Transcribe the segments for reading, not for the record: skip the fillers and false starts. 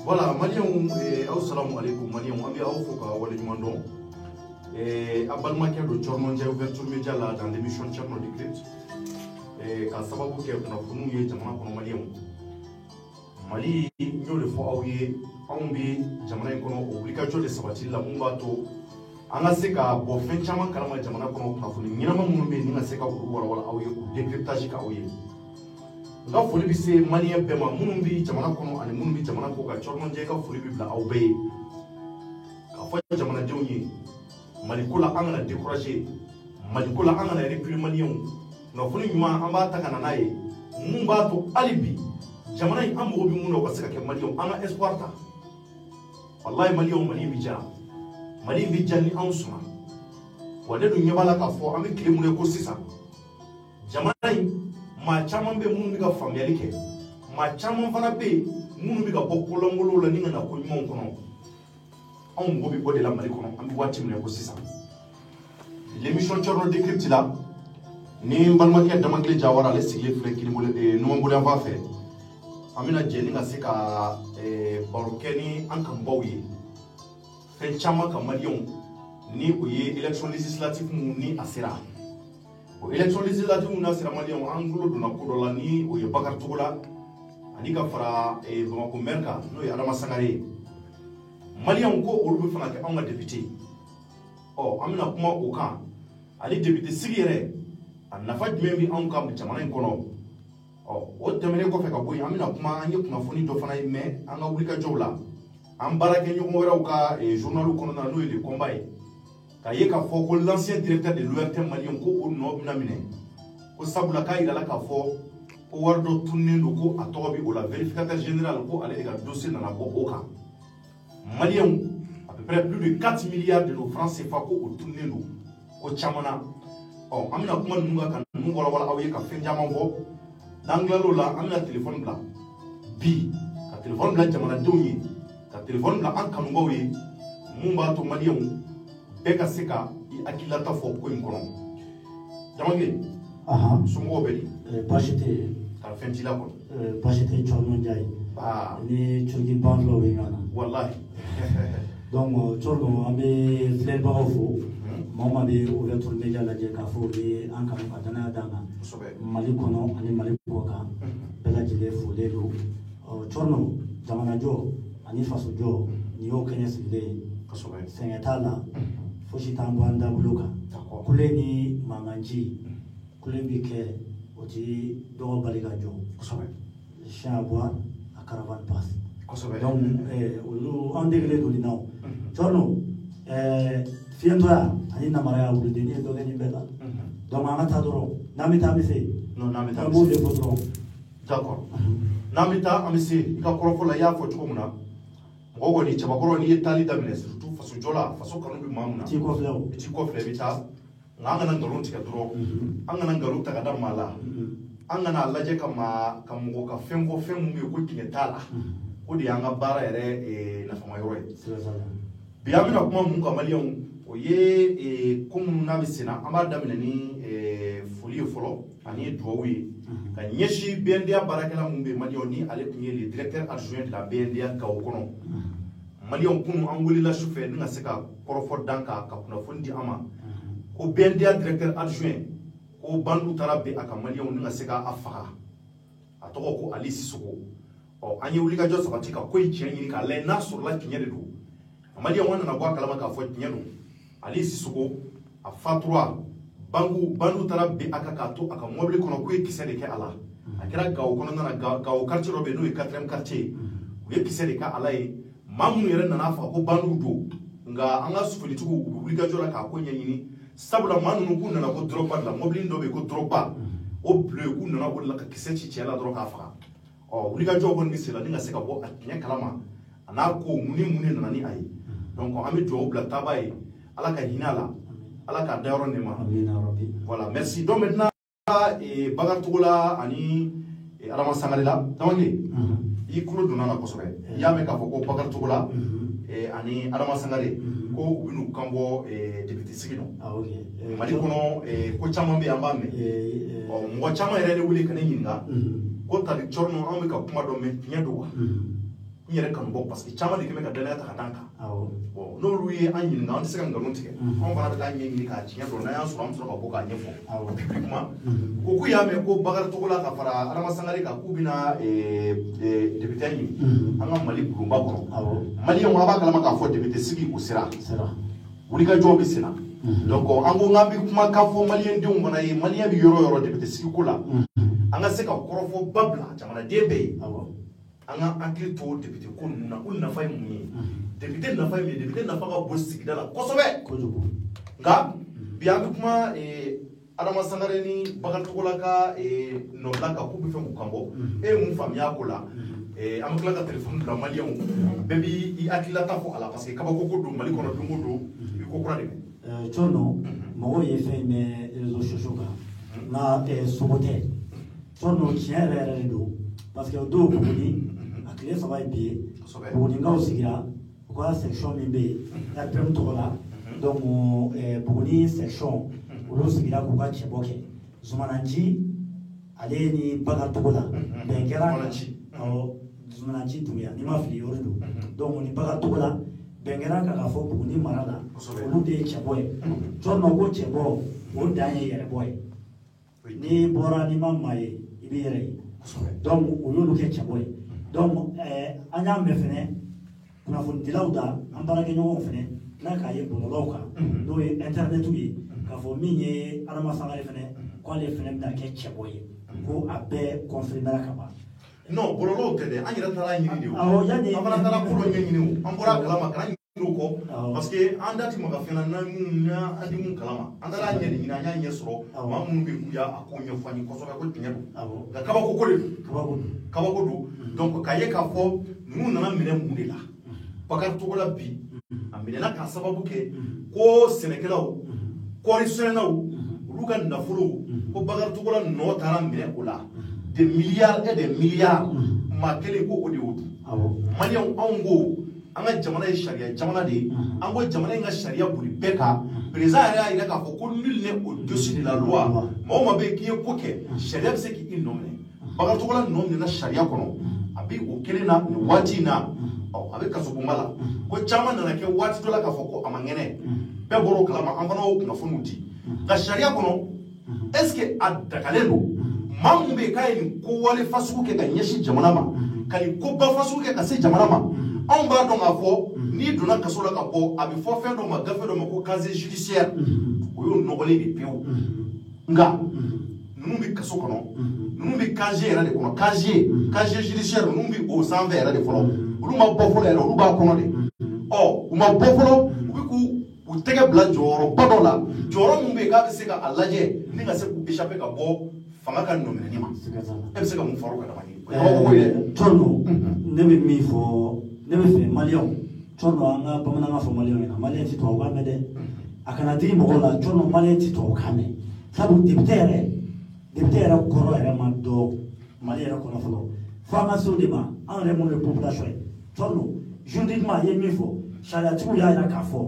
Voilà, Malion, assalamu alaikum, Malion, on a au Walimandon. Abalmakia de Chormondia, ouverture média là dans l'émission Tcherno Decrypt. Quand ça va vous faire une fouille, Jamana pour Malion. Mali, nous le faut Aumbi, Jamana Kono, obligatoire de Sabati, la Mumbato. Anga seka bo fen chama kalama Jamana Kono, Nafuni, Ninama Mumbi, Nina Seka, wala Awe, décryptage Kaoye. Nga foli bi se malien bema munun bi jamana kono ani munun bi jamana ko ka chornon je ka foli bi bla awbe ka fo jamana jonyi mali kula angana décourager mali kula angana reculer malien nga foli nyuma amba takana naye mun ba to alibi jamana yi ambo bi mun ko saka ke malien anga espoir ta wallahi malien mali bi jani an suma wade du nyabala ka fo ambi kilimune ko sisa jamana yi ma chaman be munun bi ka famiyali kɛ ma chaman fana be munun bi ka bɔ kolongolo la ni ngana ko ɲumanw kɔnɔ anw mɔgɔ bi bɔ de la Mali kɔnɔ an bi waati minɛ ko sisan l'émission Tcherno Decrypt la ni n balimakɛ Damakele Jawara ale sigilen filɛ Numanbolo yan fan fɛ an bɛna jɛ ni ka se ka baro kɛ ni an kanubaw ye fɛn caman ka maliyɛnw ni o ye élection législative ni a sera. Élection législative na sera malien angulo dona ko dola ni o ye Bakar Togola ani ka fara Bamako Merka no ye Adama Sangare malien ko olu be fanga ke anga député amina kuma o kan ali député sigi yɛrɛ a nafa jumɛn bi anw ka jamana in kɔnɔ o tɛmɛnen kɔfɛ ka bɔ yen amina kuma an ye kunnafoni dɔ fana ye mais an ka wuli ka jɔw la an baarakɛ ɲɔgɔn wɛrɛw ka journalu kɔnɔna n'o ye le combat ye ka ye ka fɔ ko l'ancien directeur de l'ORT malien ko o nɔ bɛna minɛ ko sabula k'a yirala k'a fɔ ko wari dɔ tunnen don ko a tɔgɔ bi o la vérificateur général ko ale de ka dossier nana bɔ o kan malien à peu près plus de 4 milliards de francs CFA ko o tunnen don ko caman na an bɛna kuma ninnu kan ka ninnu walawala aw ye ka fɛn caman fɔ n'an tilal'o la an bɛna téléphone bila bi ka téléphone bila jamanadenw ye ka téléphone bila an kanubaw ye mun b'a to malien bɛɛ ka se ka i hakililata fɔ ko in kɔnɔ Damakele somɔgɔw bɛ di baasi tɛ yen ka fɛn t'i la kɔnɔ baasi tɛ Tcherno Ndiaye ni Tchorgui Bandulaw bɛ ɲɔgɔn na wallahi donc Tcherno an bɛ filɛbagaw fo maa o maa bɛ ouverture média lajɛ k'a fɔ u bɛ an kanu ka danaya d'an kan Mali kɔnɔ ani Mali kɔ kan bɛɛ lajɛlen folen don Tcherno jamanajɔ ani fasojɔ nin y'o kɛɲɛ sigilen ye sɛgɛn t'a la fosi t'an bɔ an dabolo kan kule ni mankanci kule bi kɛ o ti dɔgɔ bali ka jɔ chien à boire a caravane passe donc olu an degelen don nin na Tcherno fiyɛntɔya ani namaraya wuliden ni ye dɔ kɛ nin bɛɛ la donc an ka taa dɔrɔn n'an bɛ taa an bɛ se an b'o de fɔ dɔrɔn d'accord n'an bɛ taa an bɛ se i ka kɔrɔfɔ la i y'a fɔ cogo min na mɔgɔ kɔni cɛbakɔrɔ n'i ye taali daminɛ surtout faso jɔ la faso kanu bɛ maa min na i t'i kɔfilɛ o i t'i kɔfilɛ i bɛ taa nka an kana nkalon tigɛ dɔrɔn an kana nkalon ta ka da maa la an kana lajɛ ka mɔgɔ ka fɛn fɔ fɛn min bɛ yen ko tiɲɛ t'a la o de y'an ka baara yɛrɛ nafama yɔrɔ ye bi an bɛna kuma mun kan maliyɛnw o ye ko minnu n'a bɛ senna an b'a daminɛ ni foli ye fɔlɔ ani dugawu ye ka ɲɛsin BNDA baarakɛla mun bɛ yen maliyɛnw ni ale tun ye le directeur adjoint de la BNDA Gawo kɔnɔ maliyɛnw kunu an wulila sufɛ ni ka se ka kɔrɔfɔ dan ka kunnafoni di an ma ko BNDA directeur adjoint ko bandu taara bin a ka maliyɛnw ni ka se k'a faga a tɔgɔ ko Ali Sisoko an ye wulikajɔ sabati ka ko in tiɲɛ ɲini k'a lajɛ n'a sɔrɔla tiɲɛ de don maliyɛnw an nana bɔ a kalama k'a fɔ tiɲɛ don Ali Sisoko a fatura bandu taara bin a kan k'a to a ka mobili kɔnɔ k'u ye kisɛ de kɛ a la a kɛra Gawo kɔnɔna na Gawo quartier dɔ bɛ yen n'o ye 4e quartier u ye kisɛ de kɛ a la ye maa minnu yɛrɛ nana faga ko banduw don nka an ka folitigiw u bɛ wulikajɔ la k'a ko ɲɛɲini sabula maa ninnu k'u nana ko Drogba de la mobili dɔ bɛ yen ko Drogba o bleu k'u nana o de la ka kisɛ ci cɛ la dɔrɔn k'a faga wulikajɔ kɔni bɛ sen na ni ka se ka bɔ a tiɲɛ kalama a n'a ko mun ni nana ni a ye donc an bɛ dugawu bila taaba ye ala ka hinɛ a la ala k'a da yɔrɔ nɛɛma voilà merci donc maintenant Bakar Togola ani Adama Sangare la Damakele i kulo donna na kosɛbɛ i y'a mɛn k'a fɔ ko Bakar Togola ani Adama Sangare ko u bɛ n'u kan bɔ député sigi nɔ Mali kɔnɔ ko caman bɛ yen an b'a mɛn mɔgɔ caman yɛrɛ de wele ka ne ɲininka ko tari Tcherno an bɛ ka kuma dɔ mɛn tiɲɛ don wa n yɛrɛ kanubɔ parce que caman de kɛmɛ ka danaya ta ka d'an kan bon n'olu ye an ɲininka an tɛ se ka nkalon tigɛ anw fana bɛ taa ɲɛɲini k'a tiɲɛ dɔn n'an y'a sɔrɔ an bɛ sɔrɔ ka bɔ k'a ɲɛfɔ publiquement ko k'u y'a mɛn ko Bakari Togola ka fara Adama Sangare kan k'u bɛna député ɲini an ka Mali bulonba kɔnɔ maliyɛnw a b'a kalama k'a fɔ député sigi o sera wulikajɔw bɛ sen na donc an ko k'an bɛ kumakan fɔ maliyɛndenw fana ye maliyɛn bɛ yɔrɔ o yɔrɔ député sigi ko la an ka se ka kɔrɔfɔba bila jamanaden bɛɛ ye an ka hakili to député ko ninnu na o nafa ye mun ye député nafa ye mun ye député nafa ka bon sigida la kosɛbɛ nka bi an bɛ kuma Adama Sangare ni Bakari Togola ka nɔbila kan k'u bɛ fɛ k'u kanbɔ e ye mun faamuya ko la an bɛ tila ka téléphone bila maliyɛnw bɛɛ b'i hakililata fɔ a la parce que kabako ko don Mali kɔnɔ don o don i ko kura de bɛ Cɔnɔ mɔgɔw ye fɛn mɛn réseaux sociaux kan nka sogo tɛ Cɔnɔ tiɲɛ yɛrɛ yɛrɛ de don parce que o don Buguni a tile 3 ye bi ye Bugunikaw sigira u ka section min bɛ yen RPM tɔgɔ la donc Buguni section olu sigira k'u ka cɛbɔ kɛ Zumananci ale ni Bakari Togola bɛn kɛra Zumananci Dunbiya n'i ma fili o de don donc ni Bakari Togola bɛn kɛra kan k'a fɔ Buguni mara la olu de ye cɛbɔ ye Cɔnɔ ko cɛbɔ o dan ye yɛrɛbɔ ye n'i bɔra n'i ma maa ye i b'i yɛrɛ ye donc o y'olu kɛ cɛbɔ ye donc an y'a mɛn fɛnɛ kunnafonidilaw da an baarakɛɲɔgɔnw fɛnɛ n'a k'a ye bɔlɔlɔw kan n'o ye internetiw ye k'a fɔ min ye Adama Sangare fɛnɛ k'ale fɛnɛ bɛna kɛ cɛbɔ ye ko a bɛɛ confirmera ka ban non bɔlɔlɔw tɛ dɛ an yɛrɛ taara ɲini de o an fana taara ko dɔ ɲɛɲini o an bɔra a kalama kana ɲini o kɔ parce que an da tɛ maga fɛn na an di mun kalama an taara ɲɛ de ɲini an y'a ɲɛ sɔrɔ maa minnu bɛ yen k'u y'a ko ɲɛfɔ an ye kosɛbɛ ko tiɲɛ don nka kabako ko de don kabako don donc k'a ye k'a fɔ ninnu nana minɛ mun de la Bakari Togola bi a minɛna k'a sababu kɛ ko sɛnɛkɛlaw kɔɔri sɛnɛnaw olu ka nafolo ko Bakari Togola nɔ taara minɛ o la des milliards et des milliards maa kelen ko o de y'o dun maliyɛnw anw ko an ka jamana ye sariya jamana de ye an ko jamana in ka sariya boli bɛɛ kan président yɛrɛ y'a jira k'a fɔ ko nul n'est au-dessus de la loi maa o maa bɛ yen k'i ye ko kɛ sariya bɛ se k'i nɔ minɛ Bakari Togola nɔ minɛna sariya kɔnɔ a bɛ o kelen na nin waati in na a bɛ kasobonba la ko caman nana kɛ waati dɔ la k'a fɔ ko a ma ŋɛnɛ bɛɛ bɔra o kalama an fana y'o kunnafoniw di nka sariya kɔnɔ est ce que a dagalen don maa mun bɛ yen k'a ye nin ko wale fasugu kɛ ka ɲɛsin jamana ma ka nin ko ba fasugu kɛ ka se jamana ma anw b'a dɔn k'a fɔ n'i donna kaso la ka bɔ a bɛ fɔ fɛn dɔ ma gafe dɔ ma ko casier judiciaire o y'o nɔgɔlen de pewu nka ninnu bɛ kaso kɔnɔ ninnu bɛ casier yɛrɛ de kɔnɔ casier judiciaire ninnu bɛ o sanfɛ yɛrɛ de fɔlɔ olu ma bɔ fɔlɔ yɛrɛ olu b'a kɔnɔ de u ma bɔ fɔlɔ u bɛ k'u tɛgɛ bila jɔyɔrɔba dɔ la jɔyɔrɔ min bɛ yen k'a bɛ se k'a lajɛ ni ka se k'u échapper ka bɔ fanga ka nɔminɛni ma e bɛ se ka mun far'o kan dama Cɔnɔ ne bɛ min fɔ ne bɛ fɛ maliyɛnw Cɔnɔ an ka bamanankan fɔ maliyɛnw ɲɛna maliyɛn tɛ tubabukan mɛn dɛ a kana digi mɔgɔw la Cɔnɔ maliyɛn tɛ tubabukan mɛn sabu député yɛrɛ kɔrɔ yɛrɛ ma dɔn Mali yɛrɛ kɔnɔ fɔlɔ fo an ka se o de ma an yɛrɛ minnu ye population ye Cɔnɔ juridiquement a ye min fɔ sariyatigiw y'a jira k'a fɔ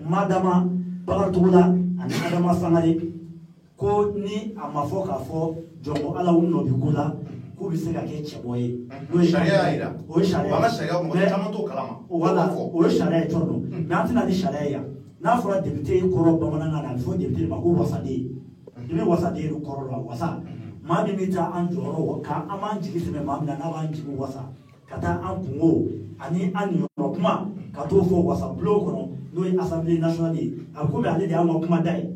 madama Bakari Togola ani Adama Sangare ko ni a ma fɔ k'a fɔ jɔnko ala u nɔ bi ko la k'u bɛ se ka kɛ cɛbɔ ye n'o ye sariya y'a jira o ye sariya mɔgɔ caman t'o kalama o ye sariya ye Cɔnɔ mais an tɛna ni sariya ye yan n'a fɔra député kɔrɔ bamanankan na a bɛ fɔ député de ma ko wasaden i bɛ wasaden de kɔrɔ dɔn wasa maa min bɛ taa an jɔyɔrɔ kan an b'an jigi sɛmɛ maa min na n'a b'an jigi wasa ka taa an kungo ani an niyɔrɔ kuma ka t'o fɔ wasa bulon kɔnɔ n'o ye assemblée nationale ye a bɛ komi ale de y'an ka kuma da ye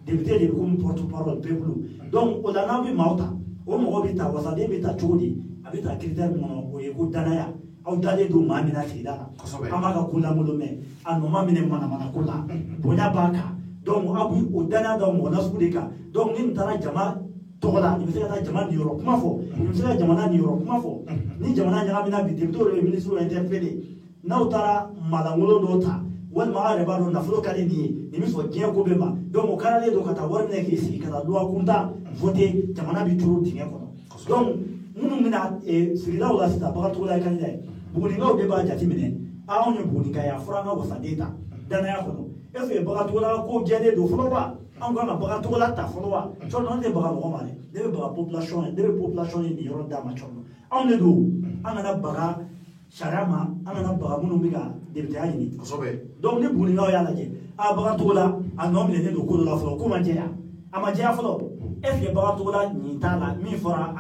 député de bɛ komi porte parole peuple donc o la n'aw bɛ maaw ta o mɔgɔ bɛ ta wasaden bɛ ta cogo di a bɛ ta critère min kɔnɔ o ye ko danaya aw dalen don maa min na sigida la an b'a ka ko lankolon mɛn a nɔ ma minɛ manamana ko la bonya b'a kan donc aw bɛ o danaya da mɔgɔ nasugu de kan donc ni nin taara jama tɔgɔ la i bɛ se ka taa jama niyɔrɔ kuma fɔ i bɛ se ka jamana niyɔrɔ kuma fɔ ni jamana ɲagamina bi député dɔ bɛ ministre interpellé n'aw taara maalankolon dɔw ta walima aw yɛrɛ b'a dɔn nafolo ka di nin ye nin bɛ sɔn diɲɛ ko bɛɛ ma donc o karalen don ka taa wari minɛ k'i sigi ka taa loi kunta voté jamana bɛ turu dingɛ kɔnɔ donc minnu bɛna sigidaw la sisan Bakari Togola ye candidat ye Bugunikaw de b'a jateminɛ anw ye Bugunika ye a fɔra an ka wasaden ta danaya kɔnɔ est ce que Bakari Togola ko jɛlen don fɔlɔ wa an kan ka Bakari Togola ta fɔlɔ wa Cɔnɔ an tɛ baga mɔgɔ ma dɛ ne bɛ baga population ye ne bɛ population ye nin yɔrɔ d'a ma Cɔnɔ anw de don an kana baga sharama ana ba munu biga député ayini kosobe donc ni buni ngaw yalla je a ba tola a nom le do ko la fo ko ma jeya ama jeya fo est ce ba tola ni tala mi fora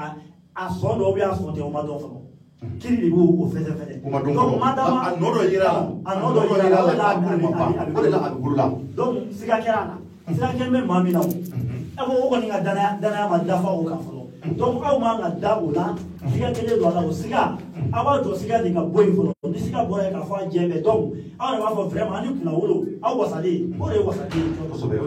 a so do bi a so te o ma do fo kiri de bo o fete donc madama a nodo yira la gurula donc siga kerala siga kembe mami na abo ko ni ga dana ma dafa o ka fo donc aw ma ga da o la siga kele do la o siga aba to siga de ka boy fo ni siga boy ka fo jeme donc aw na ba fo vraiment ni kuna wolo aw wasale o re wasale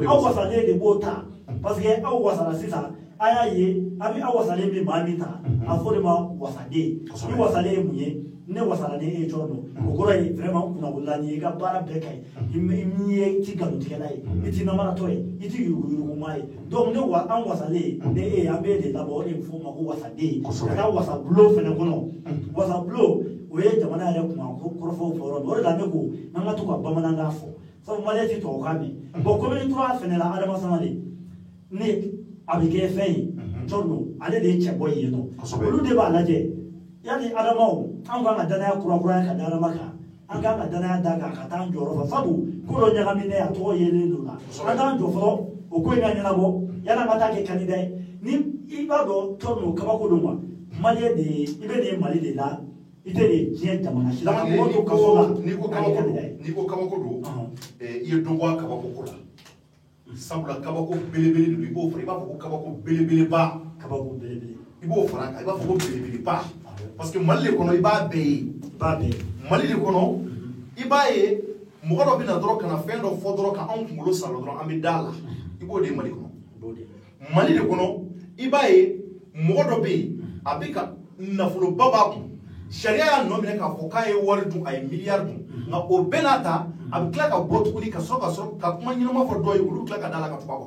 aw wasale de bota parce que aw wasala sisa aya ye abi aw wasale mi mami ta afo de ma wasade ni wasale muye ne wasala de e jorno o ko re vraiment kuna wala ni ga bara be kai imi ye ti ga mutikala iti na mara toy iti yugo mai donc ne wa an wasale de e abe de labo e fo ma ko wasade ka wasa blo fene kono wasa blo o ye jamana ya kuma ko korofo foro do da ne ko nanga to ko bamana nga fo so male ti to kami bo ko ni to fene la adama samale ne abike fei jorno ale de chebo yi no olu de ba laje yani adama an ga dana kura ka dara maka an ga dana daga ka tan joro fa sabu ko lo nyaga mine ya to yele lula an ga jo fo o ko ina nyana bo yana mata ke kanida ni iba do torno kaba ko duma mali de ibe de mali de la ite de jien tamana shi la ko to ka so la ni ko kaba ko do ye do wa kaba ko la sabula kaba ko belebele do ibo fri ba ko kaba ko belebele ba kaba ko belebele ibo fara ka ba ko belebele ba parce que mali kono iba be mali de kono iba ye mo do bina dro kana fendo fo dro ka on kulo salo dro ambi dala ibo de mali kono mali de kono iba ye mo do be abika nafulo baba ko sharia ya no mine ka fo kai wardu ay milliard na o benata abikla ka botukuni ka so ka kuma nyino ma fo do yu kla ka dala ka tuba ko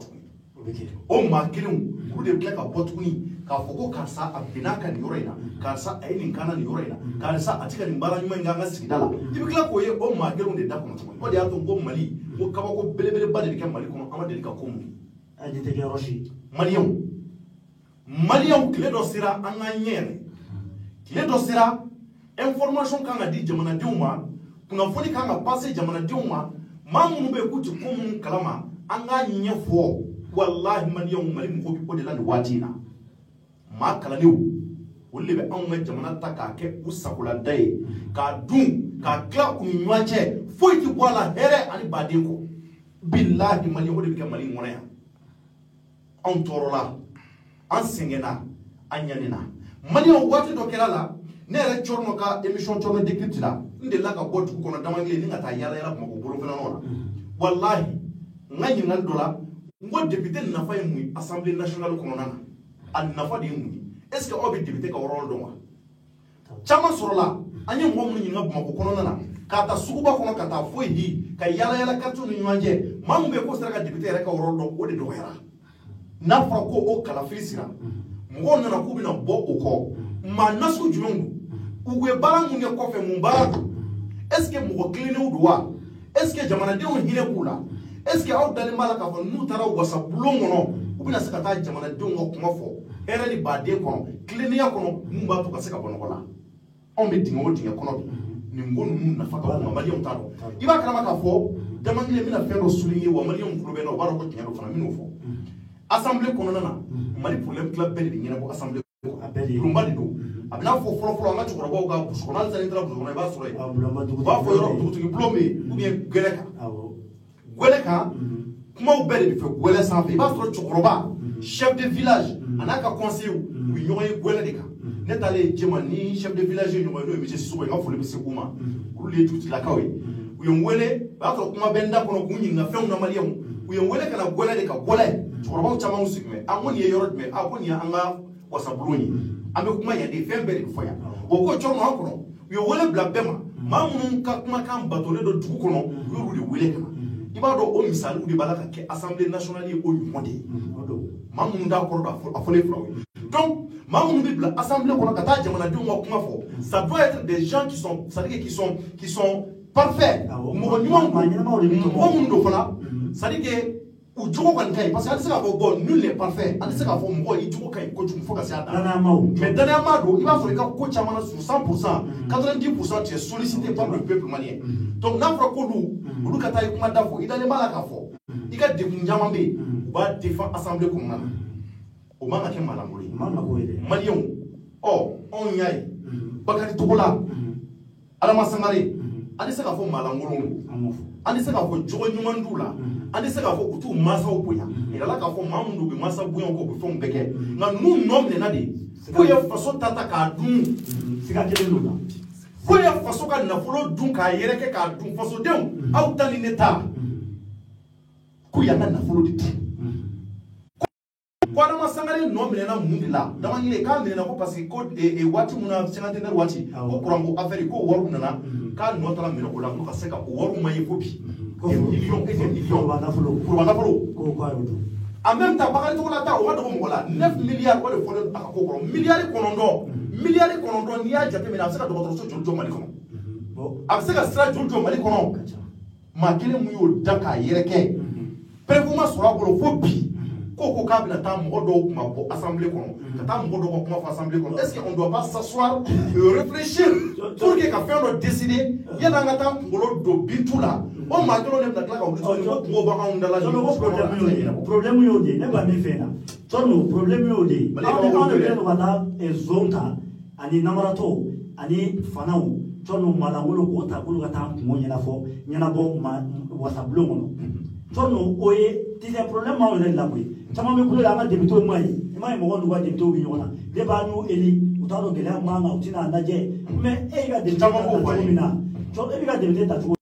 o ma kilin ku de kla ka botukuni ka fo ko kansa abinaka ni yorena kansa ayini kana ni yorena kansa atika ni mbara nyuma nganga sigidala ibikla ko ye o ma kilin de da ko tuba o de ato ko mali ko ka ko belebele ba de ka mali ko amade ka ko mu adi te roshi malion kile do sira anga nyere kile do sira information kanga di jamana diuma kuna foni kanga passe jamana diuma mamu be kuti kumu kalama anga nyefo wallahi malion mali mu ko de la watina ma kala niu wolle be anga jamana takake usakula dai ka dun ka kla kunwache foiti wala here ani badeko billahi malion de be mali ngona ya on torola an sengena an yanina malion wati do kelala ne re chorno ka émission chorno décrypte la nde la ka botu kono damangle ni ngata yara ko ko boro fena nona wallahi ngani ngal dola ngo député na fay muy assemblée nationale kono nana an nafa de muy est ce que obi député ka rôle do wa chama sorola anya mo mun nyinga buma ko kono nana ka ta sukuba kono ka ta foyi hi ka yala kartu ni nyanje mamu be ko sera ka député re ka rôle do o de do yara na fa ko o kala fisira mo nana ku bina bo o ko ma nasu jumengu ugwe barangu nge kofe mumbara est-ce que mo klene udwa est-ce que jamana de on hile kula est-ce que aw dali mala ka fo nu tara wasa bulongo no ubina sakata jamana de on kuma fo era ni bade kono klene ya kono mumba to ka seka bono kola on be dingo dinga kono ni ngonu nu na faka ko mali on taro iba kana maka fo jamangile mina fendo souligner wa mali on kulobe no baro ko tinga do fana mino fo assemblée kono nana mali problème club bel ni ngena ko assemblée rumba do abina fo folo anga chukura ba ga busona za ndra busona ba sore ba fo yoro dugutu diplômé ou bien gweleka kuma u bele bi fe gwele sanfe ba sore chukura ba chef de village anaka conseil u nyoy gwele deka netale jema ni chef de village nyoy no mi se suba nga fo le se kuma ku le tuti la kawe u yongwele ba sore kuma benda kono kunyi na fe na maliam u yongwele kana gwele deka gwele chukura ba chama usikme amoni ye yoro me akoni anga wasabuloni ambe kuma ya de fembe foya o ko chorno akono yo wele bla bema mamun ka kuma kan batole do dugu kono yo rudi wele kana ibado o misali udi balaka ke assemblée nationale o yumonde mamun da ko da afole flawe donc mamun bi bla assemblée kono kata jamana de ngo kuma fo ça doit être des gens qui sont ça dit qui sont parfaits mo nyuma mo mun do fala ça dit que ou jogo kan kai parce que alise ka fɔ bon nul n'est parfait alise ka fɔ mɔgɔ i jogo kai ko jugu fo ka se a da mais dernier mado il va sɔrɔ i ka ko caman sur 100% 90% tu es sollicité par le peuple malien donc n'a fɔra ko olu ka taa i kuma da fɔ i dalen b'a la k'a fɔ i ka degun caman bɛ yen u b'a défend assemblée kɔnɔna na o man ka kɛ maalankolon ye maliyɛnw anw y'a ye Bakari Togola Adama Sangare an tɛ se k'a fɔ maalankolon an tɛ se k'a fɔ jogo ɲuman d'u la an tɛ se k'a fɔ u t'u mansaw bonya yala k'a fɔ maa minnu u bɛ mansa bonya ko u bɛ fɛnw bɛɛ kɛ nka ninnu nɔ minɛna de fo ye faso ta k'a dun siga kelen don la fo ye faso ka nafolo dun k'a yɛrɛkɛ k'a dun fasodenw aw ta ni ne ta ko y'an ka nafolo de di ko Adama Sangare nɔ minɛna mun de la Damangile k'a minɛna ko parce que ko waati mun na cinquantenaire waati ko courant ko affaire ko wariw nana k'a nɔ taara minɛ o la ko ka se ka o wariw ma ye fo bi millions en même temps Bakari Togola ta o ma dogo mɔgɔ la 9 milliards o de fɔlen a ka ko kɔrɔ miliyari kɔnɔntɔn n'i y'a jateminɛ a bɛ se ka dɔgɔtɔrɔso joli jɔ Mali kɔnɔ a bɛ se ka sira joli jɔ Mali kɔnɔ maa kelen mun y'o da k'a yɛrɛ kɛ prévu ma sɔrɔ a bolo fo bi ko k'a bɛna taa mɔgɔ dɔw kuma bɔ assemblée kɔnɔ ka taa mɔgɔ dɔw ka kuma fɔ assemblée kɔnɔ est-ce qu'on doit pas s'asseoir et réfléchir pour que ka fɛn dɔ décider yanni an ka taa kunkolo don bintu la o maa kelen de bɛna tila ka wuli tuguni ko kungo b'anw da la problème y'o de ye ne b'a min fɛ na sɔɔni problème y'o de ye anw de kɛlen don ka taa zone ta ani namaratɔw ani fanaw sɔɔni maalankolon k'o ta k'olu ka taa kungo ɲɛnabɔ wasabulon kɔnɔ sɔɔni o ye tisɛ problème m'anw yɛrɛ la koyi caman bɛ kulo la an ka députés ma ye i ma ye mɔgɔ n'u ka députés bɛ ɲɔgɔn na ne b'a n'u eli u t'a dɔn gɛlɛya m'an kan u tɛna lajɛ mais e ka député ta cogo min na e bɛ ka député ta cogo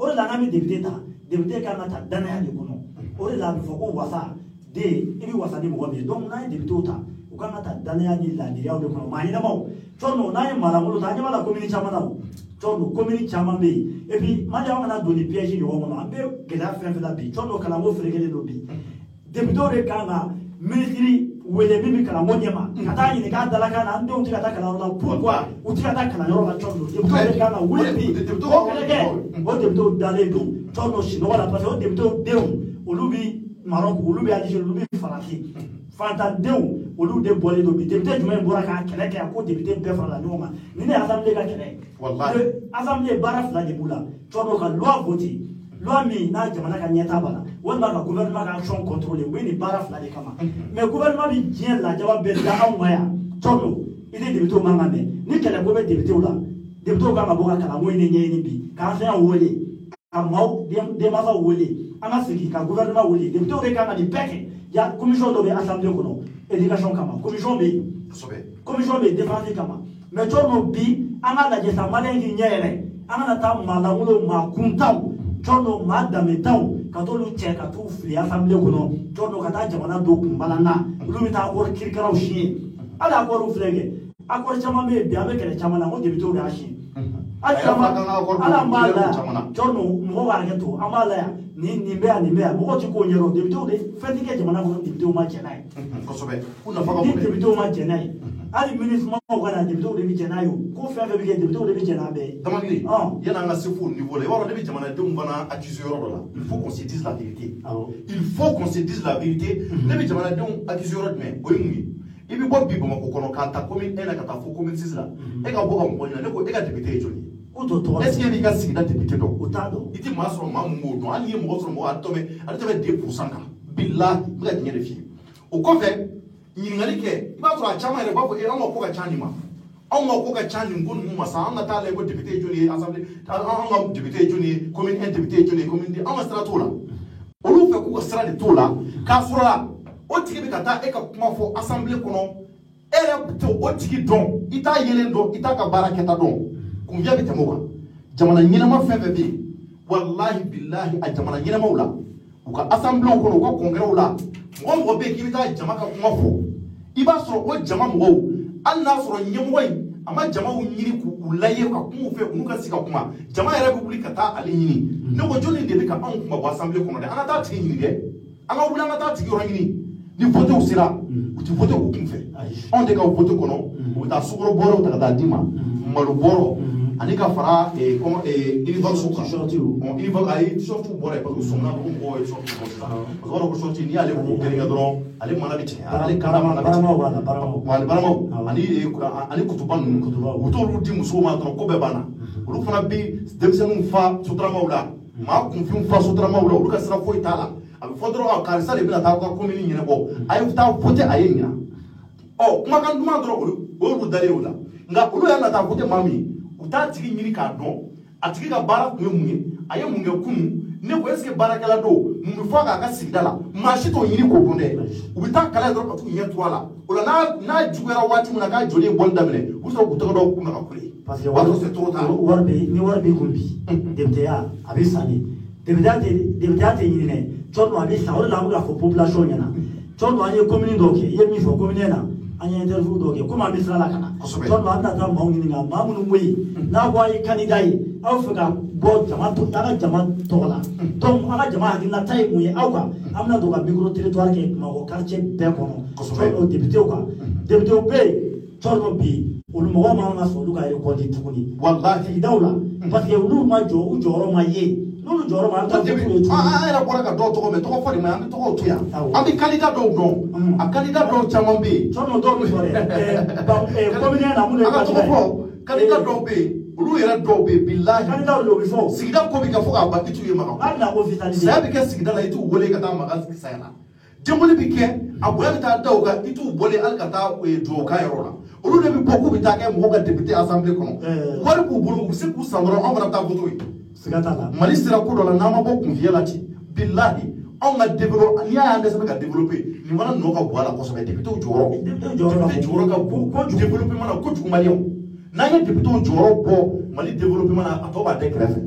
o de la n'an bɛ député ta député kan ka ta danaya de kɔnɔ o de la a bɛ fɔ ko wasa den i bɛ wasa ni mɔgɔ min ye donc n'an ye député ta u kan ka ta danaya ni laadiriyaw de kɔnɔ maa ɲɛnamaw sɔɔni n'an ye maalankolon ta an ɲɛ b'a la commune caman na o sɔɔni commune caman bɛ yen et puis maliyɛnw kana don ni piège ɲɔgɔn kɔnɔ an bɛ gɛlɛya fɛn fɛn la bi sɔɔni kalanko feerekelen don bi député de kan ka ministre wele min bɛ kalanko ɲɛma ka taa ɲininka a dalakan na an denw tɛ ka taa kalanyɔrɔ la pourquoi u tɛ ka taa kalanyɔrɔ la sɔɔni député de kan ka wele bi o kɛlɛ kɛ o député dalen don sɔɔni sinɔgɔ la parce que o député denw olu bɛ Maroc olu bɛ Algérie olu bɛ Faransi fantandenw olu de bɔlen don bi député jumɛn bɔra k'a kɛlɛ kɛ a ko député bɛɛ farala ɲɔgɔn kan ni ne ye assemblée ka kɛlɛ assemblée baara fila de b'u la sɔɔni ka loi voter loi min n'a jamana ka ɲɛtaa b'a la walima ka gouvernement ka action contrôler u bɛ nin baara fila de kama mais gouvernement bɛ diɲɛ lajaba bɛɛ da anw ma yan sɔɔni i ni député man kan mɛn ni kɛlɛ ko bɛ député la député kan ka bɔ ka kalanko in de ɲɛɲini bi k'an fɛn wele ka maaw denmansaw wele an ka segin ka gouvernement wele député de kan ka nin bɛɛ kɛ ya commission dɔ bɛ assemblée kɔnɔ éducation kama commission bɛ yen commission bɛ yen défense kama mais sɔɔni bi an ka lajɛ sa maliyɛn k'i ɲɛ yɛrɛ an kana taa maalankolon maa kuntaw sɔɔni maa danbetaw ka t'olu cɛ ka t'u fili assemblée kɔnɔ sɔɔni ka taa jamana don kunbalan na olu bɛ taa accord kirikaraw signer hali accord filɛ kɛ accord caman bɛ yen bi an bɛ kɛlɛ caman na ko député de y'a signer hali an b'a la yan sɔɔni mɔgɔw b'a hakɛ to an b'a la yan nin bɛ yan nin bɛ yan mɔgɔw tɛ k'o ɲɛdɔn député de fɛn tɛ kɛ jamana kɔnɔ député ma jɛn n'a ye ni député ma jɛn n'a ye hali ministre maw ka na député de bɛ jɛn n'a ye o ko fɛn fɛn bɛ kɛ député de bɛ jɛn n'a bɛɛ ye. Damangile yanni an ka se fo niveau la i b'a dɔn ne bɛ jamanadenw fana accuser yɔrɔ dɔ la il faut qu'on se dise la vérité il faut qu'on se dise la vérité ne bɛ jamanadenw accuser yɔrɔ jumɛn o ye mun ye i bɛ bɔ bi Bamakɔ kɔnɔ k'a ta commune 1 na ka taa fo commune 6 la e ka bɔ ka mɔgɔ ɲininka ne ko e ka député ye joli ye. Est-ce qu'il y a des gars qui sont députés donc il dit moi sur ma mot non allié mo sur mo atome atome 2% kan billahi bla tiɲɛ de fi o kɔfɛ ɲininkali kɛ i b'a sɔrɔ a caman yɛrɛ b'a fɔ an ka ko ka ca nin ma anw ka ko ka ca nin ko ninnu ma sa an ka taa lajɛ ko député joli ye assemblée an ka député joli ye commune 1 député joli ye commune 2 an ka sira t'o la olu fɛ k'u ka sira de t'o la k'a sɔrɔ la o tigi bɛ ka taa e ka kuma fɔ assemblée kɔnɔ e yɛrɛ tɛ o tigi dɔn i t'a yelen dɔn i t'a ka baara kɛta dɔn kunfiya bɛ tɛmɛ o kan jamana ɲɛnama fɛn fɛn bɛ yen walahi bilahi a jamana ɲɛnamaw la u ka assemblée kɔnɔ u ka congrès la mɔgɔ mɔgɔ bɛ yen k'i bɛ taa jama ka kuma fɔ i b'a sɔrɔ o jama mɔgɔw hali n'a sɔrɔ ɲɛmɔgɔ in a ma jamaw ɲini k'u lajɛ ka kuma u fɛ u n'u ka se ka kuma jama yɛrɛ bɛ wuli ka taa ale ɲini ne ko jɔnni de bɛ ka anw kuma bɔ assemblée kɔnɔ dɛ an ka taa tigi ɲini dɛ an ka wuli an ka taa tigi yɔrɔ ɲini ni votew sera u tɛ vote u kun fɛ anw de ka vote kɔnɔ u bɛ taa sukaro bɔrɛw ta ka taa d'i ma malo bɔrɔ ani ka fara unival suka unival ay t-shirt bora parce que sonna ko ko t-shirt ko ko short ni ale ko keringa dron ale mana bi ale barama ani kutuban utolu di muso ma dron ko be bana olu fana bi demsenu fa sutrama wala ma kunfin fa sutrama wala olu ka sira foi tala abi fodro karisa le bina ta ko komini nyene bo ay ta pote ay nyina o kuma kan duma dron olu dale wala nga olu ya na ta pote mami uta tigi nyini ka don atigi ka bara kun munye aye munge kunu ne ko eske barakala do mun fo ka sigida la mashi to nyini ko bonde ubita kala dron ko nyɛ twala ola na jugera wati mun ka joli bonda mene uso ku to do ku na kule parce que wato c'est trop tard warbe kumbi debteya abisani debteya nyini ne chorno abi sawol la mu fo population nyana chorno anye commune doke ye mi fo commune na anye interview doke kuma bisra la kana chorno anda ta mawu nyini nga mamu mui na wa yi kanidai afrika bo jama to daga jama to la donc aga jama hakina tay mu ye awka amna do ka micro territoire ke ma ko quartier be kono chorno député ko député be chorno bi olu mo ma na so lu ka ko di tukuni wallahi dawla parce que olu ma jo joro ma ye lolu joro ma ta era bora ka do to me to ko ma am to ko tuya am bi candidat do don a candidat do chamon bi chorno do mi fore commune na mu ne ka to candidat do be olu yɛrɛ dɔw bɛ bilahi candidat dɔw bɛ fɔ sigida ko bɛ ka fɔ ka ban i t'u ye maga hali n'a ko vitaliser saya bɛ kɛ sigida la i t'u wele ka taa maga saya la jɛnboli bɛ kɛ a bonya bɛ taa da o kan i t'u wele hali ka taa duwawu ka yɔrɔ la olu de bɛ bɔ k'u bɛ taa kɛ mɔgɔ ka député assemblée kɔnɔ wari b'u bolo u bɛ se k'u san dɔrɔn anw fana bɛ taa voto ye siga t'a la mali sera ko dɔ la n'an ma bɔ kunfiyɛ la ci bilahi anw ka développé n'i y'a y'an dɛsɛ ka développé nin fana nɔ ka bon a la kosɛbɛ député jɔyɔrɔ ka bon développé mana kojugu maliyɛnw n'a ye député jɔyɔrɔ bɔ mali développement na a tɔ b'a dɛ kɛrɛfɛ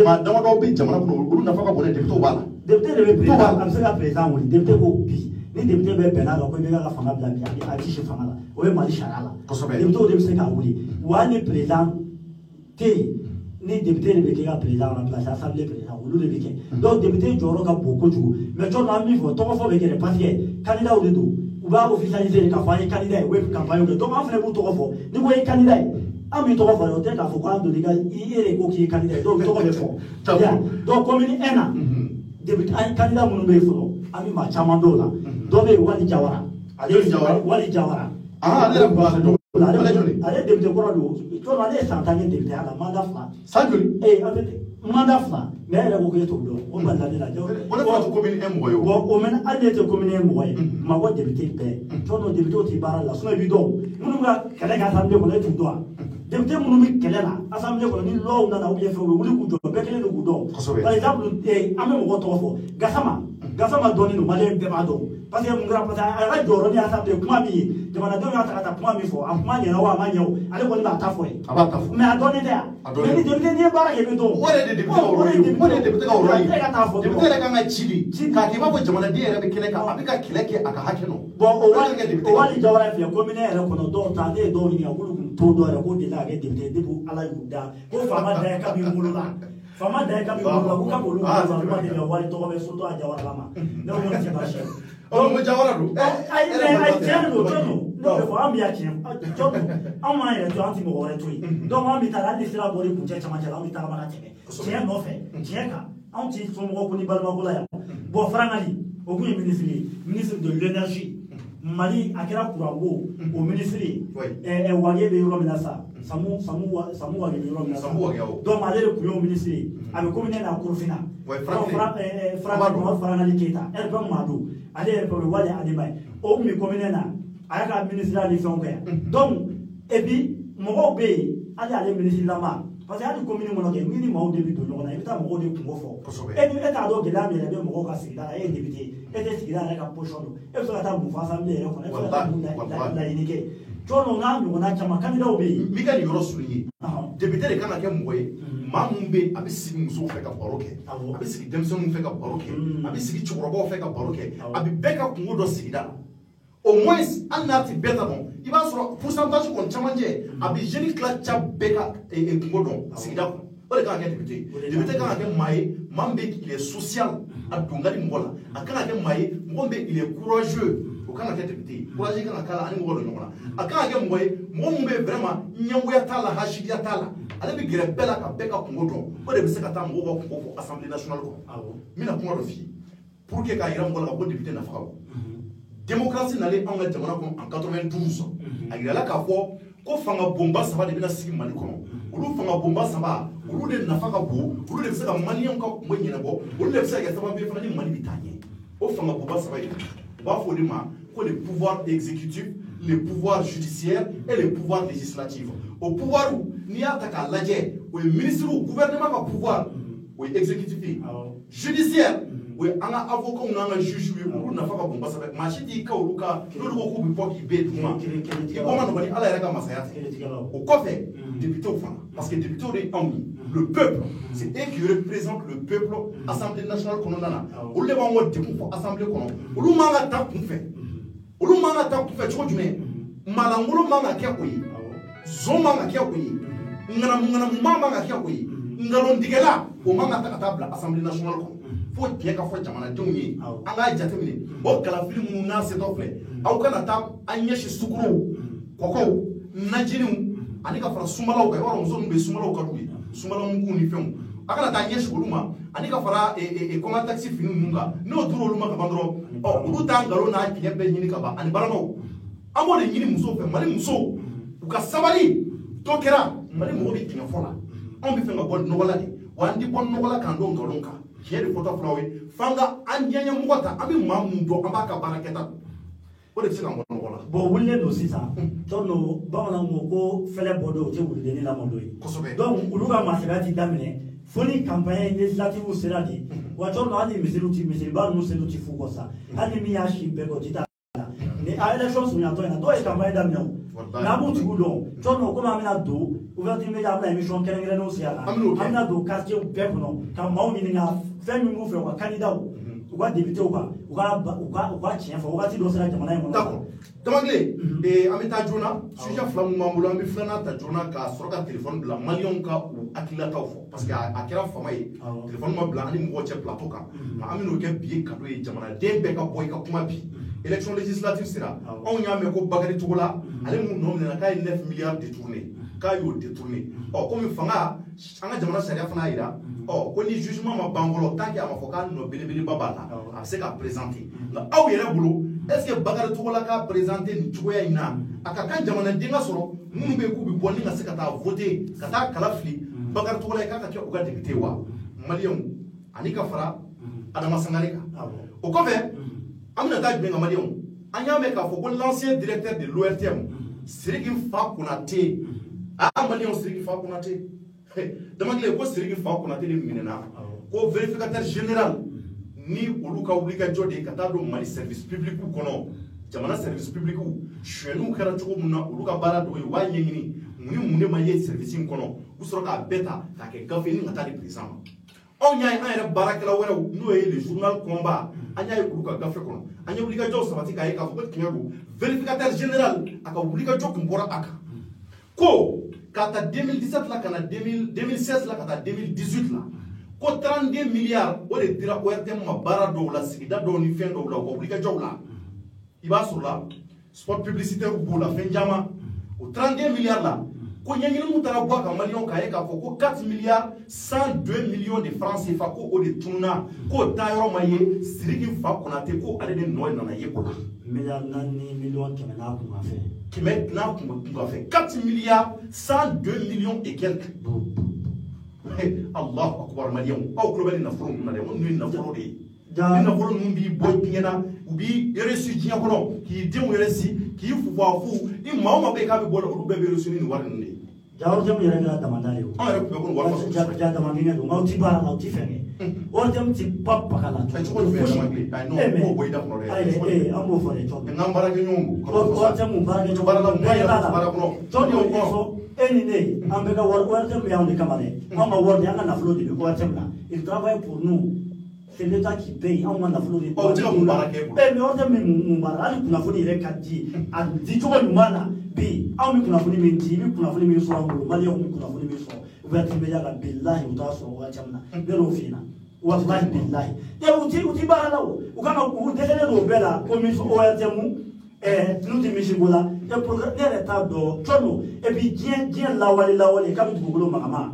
maa damadɔ bɛ jamana kɔnɔ olu nafa ka bon dɛ député b'a la député de bɛ président a bɛ se ka président wuli député ko bi ni député bɛ bɛnna kan ko i bɛ ka fanga bila bi a ti se fanga la o ye mali sariya la kosɛbɛ député de bɛ se ka wuli wa ni président tɛ yen ni député de bɛ kɛ ka président remplacer assemblée président olu de bɛ kɛ donc député jɔyɔrɔ ka bon kojugu mais jɔn na an min fɔ tɔgɔ fɔ bɛ kɛ dɛ parce que candidat de don u b'a officialiser k'a fɔ an ye candidat ye u bɛ campagne kɛ donc an fana b'u tɔgɔ fɔ ni ko ye candidat ye an b'i tɔgɔ fɔ o tɛ k'a fɔ k'an donni ka i yɛrɛ ko k'i ye candidat ye donc tɔgɔ bɛ fɔ donc commune 1 na député an candidat minnu bɛ yen fɔlɔ an bɛ maa caman dɔw la dɔ bɛ yen Wali Jawara Wali Jawara ale député kɔrɔ don tɔn ale ye san 10 kɛ député ya la mandat 2 san joli mandat 2 mais e yɛrɛ ko k'e t'o dɔn o balila ne la o de fɔ commune 1 mɔgɔ ye o bon o mɛn hali n'e tɛ commune 1 mɔgɔ ye maa ko député bɛɛ tɔn député tɛ baara la sinon i b'i dɔn minnu bɛ kɛlɛ kɛ assemblée kɔnɔ e t'u dɔn wa député minnu bɛ kɛlɛ la assemblée kɔnɔ ni loi nana ou bien fɛn u bɛ wuli k'u jɔ bɛɛ kelen de k'u dɔn par exemple an bɛ mɔgɔ tɔgɔ fɔ Gassama dɔnnen don maliyɛn bɛɛ b'a dɔn parce que mun kɛra parce que a ka jɔyɔrɔ ni assemblée kuma min ye jamanadenw y'a ta ka taa kuma min fɔ a kuma ɲɛna wa a ma ɲɛ o ale kɔni b'a ta fɔ ye a b'a ta fɔ mais a dɔnnen tɛ yan mais ni député n'i ye baara kɛ i bɛ dɔn o de député ka rôle ye o de député ka rôle ye député yɛrɛ kan ka ci de k'a kɛ i b'a fɔ jamanaden yɛrɛ bɛ kɛlɛ kan a bɛ ka kɛlɛ kɛ a ka hakɛ nɔ bon o Wali Jawara filɛ commune yɛrɛ kɔnɔ dɔw ta ne ye dɔw ɲininka k'olu tun t'o dɔn yɛrɛ k'o delila ka kɛ député depuis Ala y'u da ko faama da ye kabini wolo la faama da ye kabini wolo la ko ka k'olu ma deli ka Wali tɔgɔ bɛ surtout a Jawara la ma ne ko n tɛ baasi ye donc Jawara don ayi tiɲɛ don jɔn don ne bɛ fɔ an bɛ yan tiɲɛ jɔn don anw m'an yɛrɛ to an tɛ mɔgɔ wɛrɛ to yen donc an bɛ taa hali ni sira bɔli kuncɛ camancɛ la an bɛ tagama ka tɛmɛ tiɲɛ nɔfɛ tiɲɛ kan anw tɛ somɔgɔw ko ni balimako la yan bon Farangali o kun ye ministre ye ministre de l'énergie Mali a kɛra kuranko o ministre ye Wage bɛ yɔrɔ min na sa Samu Wage bɛ yɔrɔ min na sa donc ale de kun y'o ministre ye a bɛ commune na Korofina Farangali Keita RPM Mado ale yɛrɛ bɛ Wale Adema ye o kun bɛ commune na a y'a ka ministre ni fɛnw kɛ yan donc et puis mɔgɔw bɛ yen hali ale ministre lama parce que hali commune kɔnɔ kɛ min ni maaw de bɛ don ɲɔgɔn na i bɛ taa mɔgɔw de kungo fɔ e t'a dɔn gɛlɛya min yɛrɛ bɛ mɔgɔw ka sigida la e ye député e tɛ sigida yɛrɛ ka position don e bɛ se ka taa mun fɔ assemblée yɛrɛ kɔnɔ e bɛ se ka taa mun laɲini kɛ jɔn n'a ɲɔgɔnna caman candidat bɛ yen min ka nin yɔrɔ souligner député de kan ka kɛ mɔgɔ ye maa mun bɛ a bɛ sigi musow fɛ ka baro kɛ a bɛ sigi denmisɛnninw fɛ ka baro kɛ a bɛ sigi cɛkɔrɔbaw fɛ ka baro kɛ a bɛ bɛɛ ka kungo dɔ sigida la au moins hali n'a ti bɛɛ ta dɔn i b'a sɔrɔ pourcentage kɔni camancɛ a bɛ jeune classe bɛɛ ka kungo dɔn sigida kɔnɔ o de kan ka kɛ député député kan ka kɛ maa ye maa min bɛ il est social a don ka di mɔgɔ la a kan ka kɛ maa ye mɔgɔ min bɛ il est courageux o kana kɛ député courage kana kala ani mɔgɔ dɔ ɲɔgɔn na a kana kɛ mɔgɔ ye mɔgɔ mun bɛ vraiment ɲɛngoya t'a la hasidiya t'a la ale bɛ gɛrɛ bɛɛ la ka bɛɛ ka kungo dɔn o de bɛ se ka taa mɔgɔw ka kungo fɔ assemblée nationale kɔnɔ n bɛna kuma dɔ f'i ye pour que k'a yira mɔgɔ la ka fɔ député nafa ka bon démocratie nalen anw ka jamana kɔnɔ en 92 a yirala k'a fɔ ko fanga bonba saba de bɛna sigi Mali kɔnɔ olu fanga bonba saba olu de nafa ka bon olu de bɛ se ka maliyɛnw ka kungo ɲɛnabɔ olu de bɛ se ka kɛ sababu ye fana ni Mali bɛ taa ɲɛ o fanga bonba saba ye u b'a fɔ o de ma ko le pouvoir exécutif le pouvoir judiciaire et le pouvoir législatif o pouvoir n'i y'a ta k'a lajɛ o ye ministre gouvernement ka pouvoir o ye exécutif ye judiciaire o ye an ka avocat n'an ka juge ye olu nafa ka bon kosɛbɛ maa si t'i ka olu ka n'olu ko k'u bɛ bɔ k'i bɛɛ duguma i ko ma nɔgɔn ni Ala yɛrɛ ka masaya tɛ o kɔfɛ députés fana parce que députés de ye anw ye le peuple c'est eux qui représentent le peuple assemblée nationale kɔnɔna na olu de b'anw ka degun fɔ assemblée kɔnɔ olu man ka taa kunfɛ olu man ka taa kunfɛ cogo jumɛn malangolo man ka kɛ o ye zon man ka kɛ o ye ŋanamu man ka kɛ o ye ngalontigɛla o man ka taa bila assemblée nationale kɔnɔ fo tiɲɛ ka fɔ jamanadenw ye an k'a jateminɛ o kalafili minnu n'a setɔ filɛ aw kana taa an ɲɛsin sukorow kɔkɔw najiniw ani ka fara sumalaw kan i b'a dɔn muso ninnu bɛ sumalaw ka d'u ye sumala muguw ni fɛnw a kana taa ɲɛsin olu ma ani ka fara kɔnka taxi fini ninnu kan n'o dura olu ma ka ban dɔrɔn olu t'a nkalon n'a tiɲɛ bɛɛ ɲini ka ban ani baramaw an b'o de ɲini musow fɛ Mali musow u ka sabali dɔ kɛra Mali mɔgɔw bɛ tiɲɛ fɔ la anw bɛ fɛ ka bɔ nɔgɔ la de wa an tɛ bɔ nɔgɔ la k'an dɔn nkalon kan tiɲɛ de fɔtɔ filaw ye f'an ka an diyaɲɛ mɔgɔ ta an bɛ maa mun dɔn an b'a ka baara kɛta o de bɛ se ka bɔ nɔgɔ la. bon wulilen don sisan tɔ no bamananw ko ko fɛlɛ bɔ don o tɛ wulilen lamɔ don ye. kosɛbɛ donc olu ka masaya ti daminɛ fo ni campagne législative sera de wa tɔ no hali misiriba ninnu seliw ti fu kɔ sa hali ni min y'a si bɛɛ kɔ o ti taa la ni a élection surunyatɔ in na dɔw ye campagne daminɛ o n'a b'u tigiw dɔn tɔ no komi an bɛna don ouverture média an bɛna émission kɛrɛnkɛrɛnnenw sigi a kan an bɛna don quartier bɛɛ kɔnɔ ka maaw ɲininka fɛn min b'u fɛ u ka candidat u ka député kan u ka tiɲɛ fɔ wagati dɔ sera jamana in kɔnɔ. d'accord Damakile an bɛ taa joona sujet fila min b'an bolo an bɛ filanan ta joona ka sɔrɔ ka téléphone bila maliyɛnw ka u hakilinataw fɔ parce que a kɛra fama ye téléphone ma bila an ni mɔgɔw cɛ plateau kan nka an bɛ n'o kɛ bi ye cadeau ye jamanaden bɛɛ ka bɔ i ka kuma bi élection législative sera anw y'a mɛn ko Bakary Togola ale mun nɔ minɛna k'a ye 9 milliards détourné k'a y'o détourné komi fanga an ka jamana sariya fana y'a jira ko ni jugement ma ban fɔlɔ tant que a ma fɔ k'a nɔ belebeleba b'a la a bɛ se k'a présenter nka aw yɛrɛ bolo est ce que Bakary Togola k'a présenter nin cogoya in na a ka kan jamanaden ka sɔrɔ minnu bɛ yen k'u bɛ bɔ ni ka se ka taa voter ka taa kala fili Bakary Togola ye k'a ka kɛ u ka député wa maliyɛnw ani ka fara Adama Sangare kan o kɔfɛ an bɛna taa jumɛn ka maliyɛnw an y'a mɛn k'a fɔ ko l'ancien directeur de l'ORTM Sidiki Fa Konate maliyɛnw Sidiki Fa Konate Damakile ko Sidiki Fa Konate de minɛna ko vérificateur général ni olu ka wulikajɔ de ka taa don Mali service public kɔnɔ jamana service public suɲɛniw kɛra cogo min na olu ka baara dɔw ye u b'a ɲɛɲini mun de ma ye service in kɔnɔ u sɔrɔ k'a bɛɛ ta k'a kɛ gafe ni ka taa di président ma anw y'a ye an yɛrɛ baarakɛla wɛrɛw n'o ye le journal combat an y'a ye olu ka gafe kɔnɔ an ye wulikajɔw sabati k'a ye k'a fɔ ko tiɲɛ don vérificateur général a ka wulikajɔ tun bɔra a kan ko k'a ta 2017 la ka na 2016 la ka taa 2018 la ko 32 milliards o de dira ORTM ma baara dɔw la sigida dɔw ni fɛn dɔw la u ka wulikajɔw la i b'a sɔrɔ la sport publicitaire b'o la fɛn caman o 32 milliards la ko ɲɛɲininiw taara bɔ a kan maliyɛnw k'a ye k'a fɔ ko 4 milliards 102 millions de francs CFA ko o de tununa k'o taa yɔrɔ ma ye Sidiki Fa Konate ko ale de nɔ nana ye o la. miliyari 4 millions kɛmɛ n'a kun ka fɛ. kɛmɛ n'a kun ka fɛ 4 milliards 102 millions et quelques. Allahu akbar maliyɛnw aw tulo bɛ nin nafolo ninnu na dɛ n ko ninnu ye nafolo de ye. Ni nafolo ninnu b'i bɔ diɲɛ na u b'i reçu diɲɛ kɔnɔ k'i denw reçu k'i fufu a fu ni maa o maa bɛ yen k'a bɛ bɔ la olu bɛɛ bɛ reçu ni nin wari ninnu de ye. ORTM yɛrɛ kɛra damanda ye o. An yɛrɛ tun bɛ ko nin wari sɔrɔ. Ja damandingɛ don aw ti baara la aw ti fɛn kɛ. ORTM ti ba baga la. Cogo jumɛn Damakile ayi non k'o bɔ i da kɔnɔ dɛ. An b'o fɔ de cogo. N'an baarakɛɲɔgɔnw don. ORTM baarakɛɲɔgɔn baara la baara kɔnɔ. Tɔn de y'o fɔ e ni ne an bɛ ka wari ORTM y'anw de kama dɛ. Anw ka wari de an ka nafolo de bɛ ORTM la. Il travaille pour nous. C'est l'État qui paye anw ka nafolo de. Ɔ tɛ ka mun baara kɛ. Mais ORTM bɛ mun baara hali kunnafoni yɛrɛ ka di a di cogo ɲuman na bi anw bɛ kunnafoni min di i bɛ kunnafoni min sɔrɔ an bolo maliyɛnw bɛ kunnafoni min sɔrɔ ouverture média la bilahi u t'a sɔrɔ ORTM na ne y'o f'i ɲɛna. wallahi billahi ya uti bara lawo ukana ku dekele do bela ko mi so ORTM nous dimissigola ya programme ne ta do chono e bi dien lawale kam dugolo magama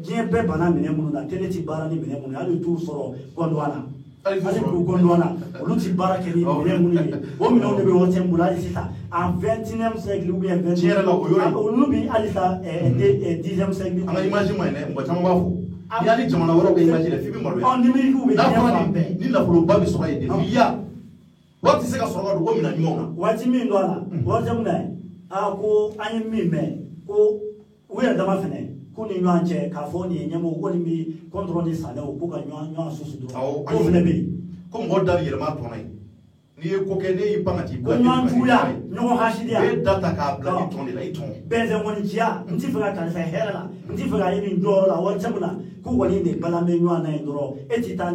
dien be bana mine munu na teleti bara ni mine munu ali tu soro gondwana ali ku gondwana oluti bara ke ni mine munu ni o mi no ne be ORTM bula sita en 21e siècle ou bien 20e olubi ali sa 10e siècle ama imagine moi ne ngota mbafu yani jamana woro be imagine fi bi maro on numérique ou bien ni la folo babi so ayde ya wati se ka soro do mina nyoma wati mi ndola ORTM na ko anyi mi me ko we da ma fene ko ni nwanche ka fo ni nyamo ko ni mi contrôler ça là ko ka nwa susu do ko fene be ko mo da yele ma tonai ni ko ke ne ipangati ko nwanjuya nyo hashidia e data ka bla tonai la iton benze woni jia nti fera kan sa herala nti fera yini ndoro la ORTM na ko woni ne bala me nwa na ndoro etita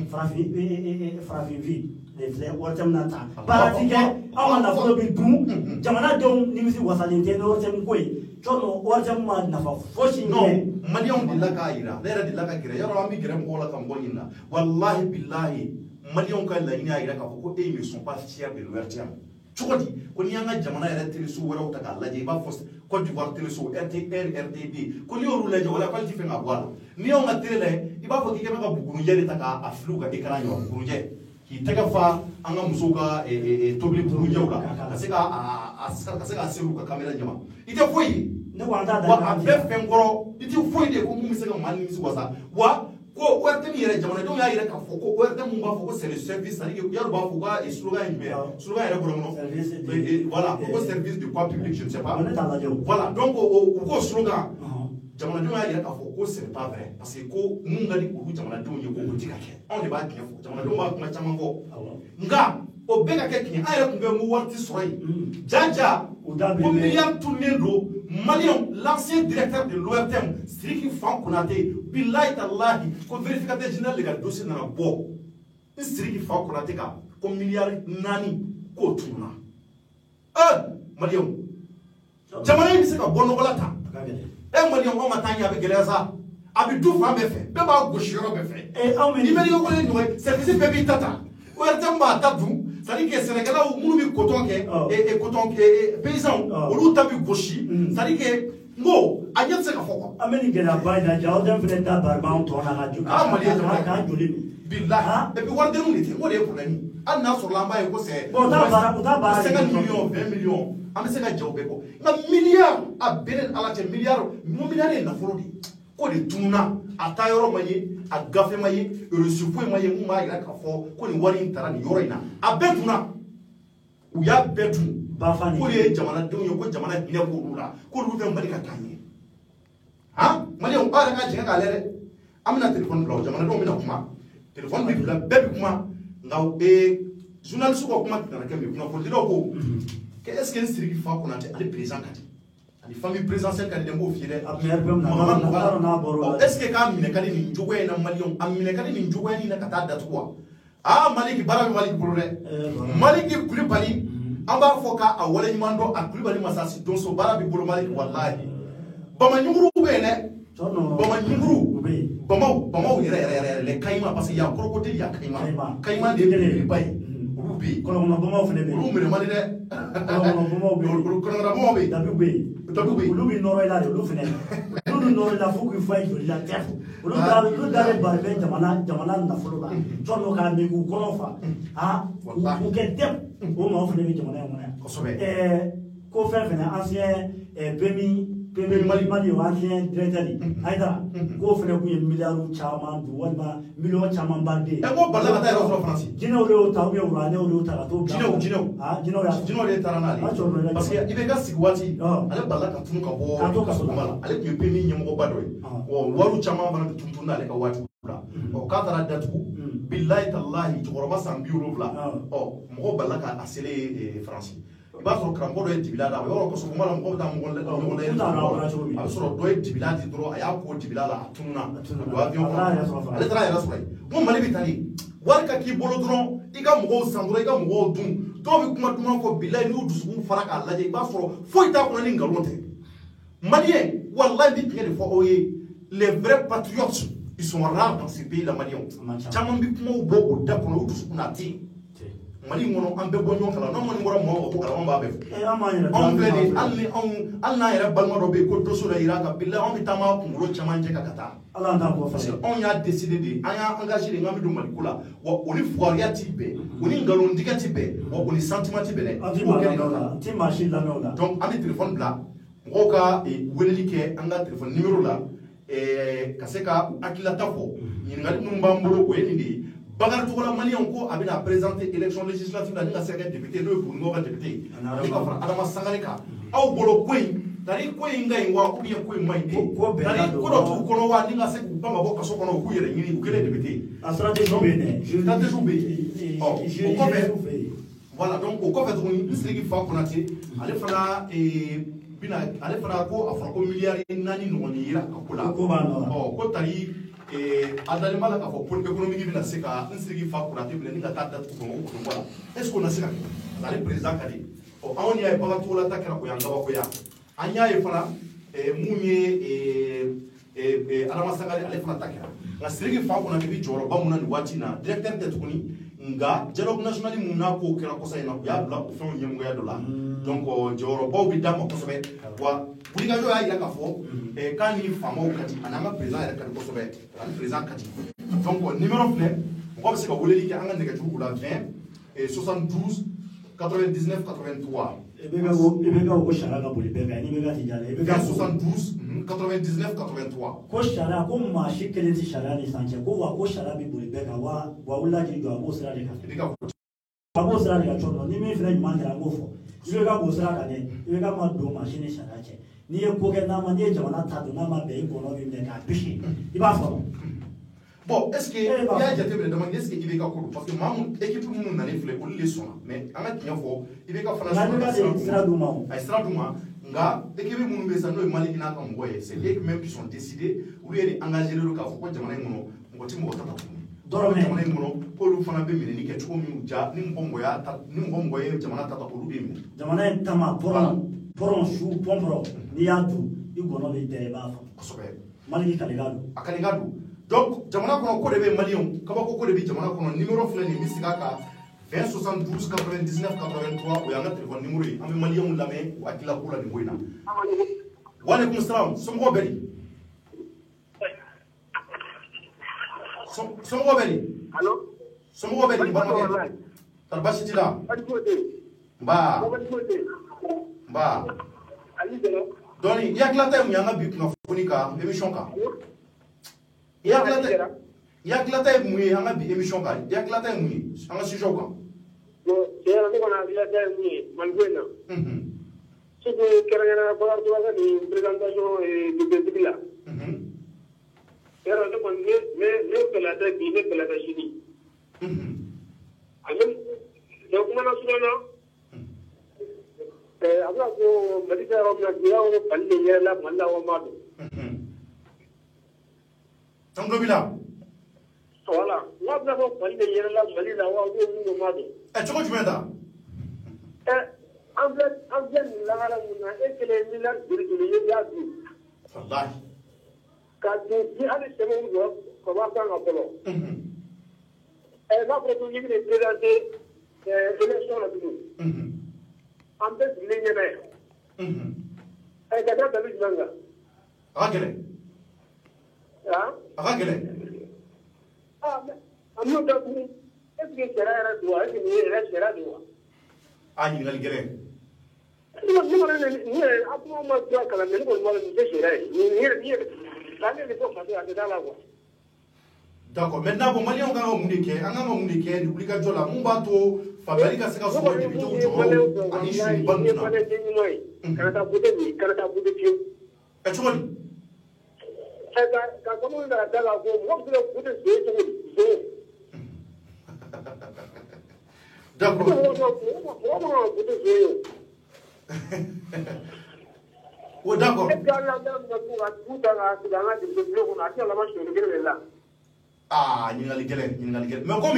frafi vi les ORTM na ta paratike awanda fo bi dum jamana don nimisi wasalinte no ORTM ko chono ORTM ma na fa foshi no malion de la kaira lera de la kaira yaro ami grem ko la kam bonina wallahi billahi malion ka la ina ira ka ko e me sont pas fiers de l'ORTM chokodi ko ni anga jamana ira telesu wala utaka laje ba fos ko du voir telesu RTD ko ni oru laje wala kwalti fe ngabwala ni on tele iba fo kike ka bugunu jere taka afluga ekran yo bugunu je ki tega fa anga musoka tobli bugunu jawla kaseka asiru ka kamera jama ite foyi ne wanda da wa be fengoro ite foyi de ko mu misega mali misi wasa wa ko ORTM yere jamana don ya yere ka fo ko ORTM mu ba fo ko c'est le service ça dit yaro ba fo ko slogan yere boromo voilà ko service de quoi public je ne sais pas voilà donc ko slogan jamana don ya yere ka fo ko c'est pas vrai parce que ko mun ngadi ko jamana don ye ko tikake on de ba kien fo jamana don ba kuma chama ko nga o beka ke kin ayere kunbe mu warti soyi jaja o milliard tourner do Malion, l'ancien directeur de l'ORTM, Siriki Fan Konate, billahi tallahi, ko vérificateur général de la dossier na bo. Siriki Fan Konate ka ko milliard nani ko tuna. Malion. Jamana ni se ka bonno wala ta. Malion o matanya avec geleza. Abi du fa be fe. Be ba goshiro be fe. Ni me ko le no service be tata. ORTM ba tatu. C'est-à-dire que Sénégalais ou nous coton et coton paysan ou tabi gauchi c'est-à-dire que ngo anya se ka foko ameni gela baida jawdem fene da barban to na radio ka joli billah et puis wande nous était ngo des problèmes an na sur lamba ko c'est bon da bara 50 millions 20 millions am se ka jawbe ko na milliard a benen ala te milliard mo milliard na folo di ko de tuna atayoro maye a gafe maye resufu maye mu ma ira ka fo ko ni wari ntara ni yoro ina abetuna u ya betu ba fani ko ye jamana denw ye ko jamana hine ko rula ko lu be mbali ka tanye ha mali on ara ka jinga ka lere amina telephone bla jamana denw mina kuma telephone bi bla bebi kuma ngaw journaliste ko kuma tana ke mi kuma ko dilo ko que est-ce que Siriki Fan Konate ali président kati ali famille présidentielle kadi de mo fiere est-ce que ka mine kadi ni njogo na malion amine kadi ni njogo ni na kata datu kwa maliki barabi maliki burure maliki kulibali amba foka a wala nyimando a kulibali masasi don so barabi buru maliki wallahi bama nyunguru bene bama nyunguru bama yere le kayma parce qu'il y a crocodile ya kayma de bay ubi kono no bama fene be ru mere mali de kono na bama be dabi ulubi noro ila lu fene lu noro la fuku fay do la tef lu dare barbe jamana na folo ba tono ka mi ku kono fa ku ke dem o ma fene mi jamana mo ko fene ancien Mali ancien directeur aida ko fene ku milliard chama du wala million chama bande e ko balla ka ta ro France jino le ta mi ora ne o ta to jino le taranali parce que ibe ga sigwati ale balla ka tunu ka bo ka so mala ale ku pemi nyemo ba do o waru chama bana tuntuna ale ka watu o ka tara datu billahi tallahi to roba sam biuro bla mo balla ka asele France ba so krambo do dibila da yoro ko so mala mo ta mo le a so do dibila di dro aya ko dibila la tunna do avion ale tra ya rasulai mo mali bitali warka ki bolo dron iga mo sandro iga mo dum do bi kuma dum ko billahi ni dusu faraka Allah je ba so foi ta ko ni ngalonte malien wallahi bi pire fo oye les vrais patriotes ils sont rares dans ces pays la Maliens. Chaman bi kuma u bo o da kono utu sukuna ti. Mali ngono ambe bo nyon kala no moni ngora mo ko kala on ba be. On blede al na yera balma do be ko doso la iraka billa on bi tama ngoro chaman je kakata. Allah nda ko fa. On y a décidé de on a engagé les ngami do malikula wa oni foiria ti be oni ngalo ndika ti be wa oni sentiment ti be ne. Ti machine la no la. Donc ami téléphone bla ngoka e weleli ke anga téléphone numéro la kaseka akila tafo nyingali numbambolo ko yindi bagar to la malien ko abina présenter élection législative la ninga seka député no pour ngoka député ni ka fara adama sangaleka aw bolo koy tari koy ngai wa ko bien koy maide tari ko do to kono wa ninga seka banga bo kaso kono ku yere nyini ku kele député a stratégie bene stratégie be voilà donc au fait on sigi fa konati ale fana bina ale fana ko afra ko milliard nani no ni yira akula ko tari adali mala ka fo pour économique bina seka nsigi fa konati bina ninga tata ko voilà est ce qu'on a seka ale président kadi o awoni ay baga to la takra ko yanga ko ya anya e fana munye alama sagale ale fana takra nga sigi fa konati bi joro ba munani watina directeur de tukuni nga dialogue national muna ko kera ko sayna ya bla ko fon yemu ya dola donc joro bo bi dama ko sobe wa buliga yo ya ka fo kani famo kati ananga président ya kati ko sobe an président kati donc numéro flé ko se ko boleli ki anga ndega jugu la 20 et 72 99 83 ebega ko shara ka boli bega ni bega ti jale ebega 72 99 83 ko shara ko ma shi kele ti shara ni sanche ko wa ko shara bi boli bega wa ula ji do abo sira de ka abo sira de ka chono ni mi fere mandra ngofo ibega bo sira ka ne ibega ma do machine shara che ni e ko ke na ma ni jamana ta do na ma be ko no bi ne ka bishi iba fo bon est-ce que il y a déjà été demandé est-ce que il est ka ko parce que mamu équipe mun na ne fle ko le sona mais anga tinya fo il est ka fana sira duma nga équipe mun be sa no mali ina ka ngoye c'est les mêmes qui sont décidés ou les engager le ka fo ko jamana ngono ngoti mo tata ko jamana ngono ko lu fana be mini ke chko mi uja ni mbongo ya ni mbongo ye jamana tata ko lu be mi jamana tama poron shu pompro ni yadu igono be de ba fo sobe mali kaligado akaligado donc jamana kono ko de be malien kaba ko de be jamana kono numéro flé ni misika ka 20 72 99 83 ou yanga téléphone numéro yi am malien lamé wa kila kula ni boyna wa alaykum salam somo beri somo beri allo somo beri ba ma tarbashi tila ba ali delo doni ya kila tay mu yanga bi na fonika émission ka ya kila tay mu yanga bi émission ka ya kila tay mu anga sujet ka ya ni kona bila tay mu malbuena c'est que na pour avoir une présentation de Bila era de kon ne pela tay bi ne pela tay chini amen donc mana sudana abla ko medika ro na dia o palle yela malla o madu tango bila wala wabla ko palle yela malila wa o madu choko jumeda amble la ngala muna ekele milar dirigile ya du wallahi ka di ale semo ngo ko ba ka ngapolo ma pro ni ne présenter élection la du ambe ligne na ka da bi manga agele amno da ku est-ce que sera era doa que ni era sera doa ani ngal gele ni ni apu ma doa kala ne ko ma ni sera ni la ne ko ma doa da la wa d'accord maintenant bon malien ka mu ke anga mu ke ni publika jola mu ba to fabari ka seka so de bito jo ani shi ban na kana ta bude ti choli ka como da la go mo bude so d'accord oh d'accord ah ni ngali gele mais comme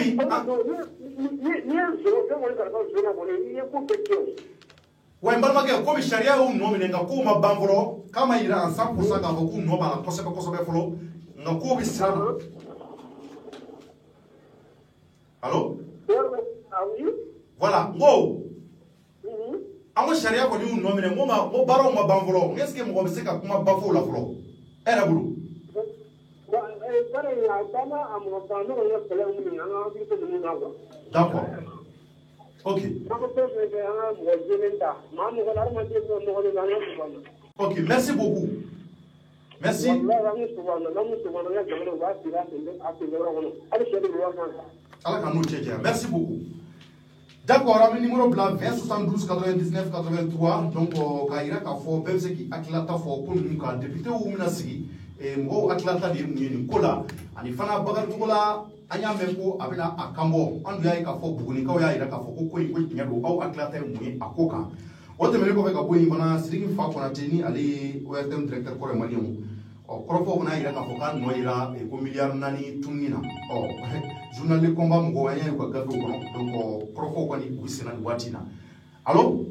ouais mbalma ke comme sharia ou no minenga ko mabamvolo kama ira en 100% ka ko no bala ko sebe folo nga ko bi sira allo voilà ngo amo sharia ko ni no mine mo baro ma banvolo est ce que mo be se ka kuma bafo la flo era bulu d'accord ok ok merci beaucoup merci merci beaucoup d'accord ami numéro blanc 20 72 99 83 donc kaira ka fo bemse ki akilata fo ko nu ka député ou minasigi e mo akilata de ni kola ani fana bagar tugola anya memko abina akambo andu yayi ka fo buguni ka yayi ka fo ko ko nya do au akilata mu akoka o te mele ko ka boyi bana siringi fa ko na teni ali ORTM directeur ko malion o korofo ko na ira ka fo kan no ira e ko milliard nani tunina o journal de combat mo anya ko gato ko donc korofo ko ni wisina ni watina allo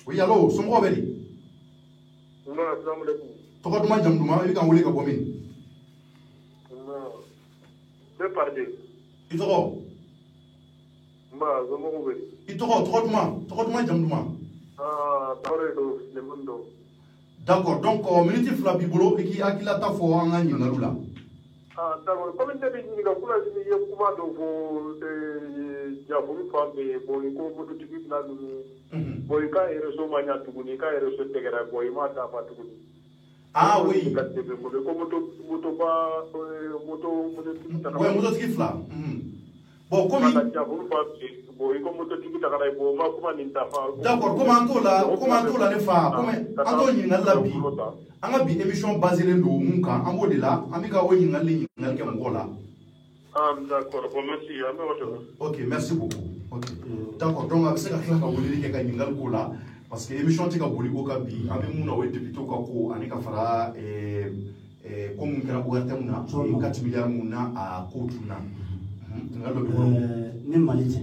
oui allo songo beli assalamu alaikum to ko duma jam duma e kan wuli ka bomin de parler itoko zomo ko beli itoko duma jam duma tawre do le mundo d'accord donc minute fla bibolo e ki akila ta fo anga ni ngarula d'accord comme te bi ni ga kula ni ye kuma do fo jafuru fambe boy ko moto tibi na du boy ka reso manya tuguni ka reso tegera boy ma ta pa tuguni oui ka te be ko moto ba moto tiki fla bon comme jafuru fambe boy ko moto tibi ta kara bo ma kuma ni ta fa d'accord comment antola ne fa comme anto ni ngalla bi anga bi émission basée le munka ambo de la amika o ni ngalli ngalke ngola d'accord bon merci ok merci beaucoup ok d'accord donc avec ça ka wuli ke ka ngal ko la parce que émission tika boli ko ka bi ambe muna o député ka ko ani ka fara comme kera ORTM na 4 milliards muna a ko tuna ngalo bi ni malite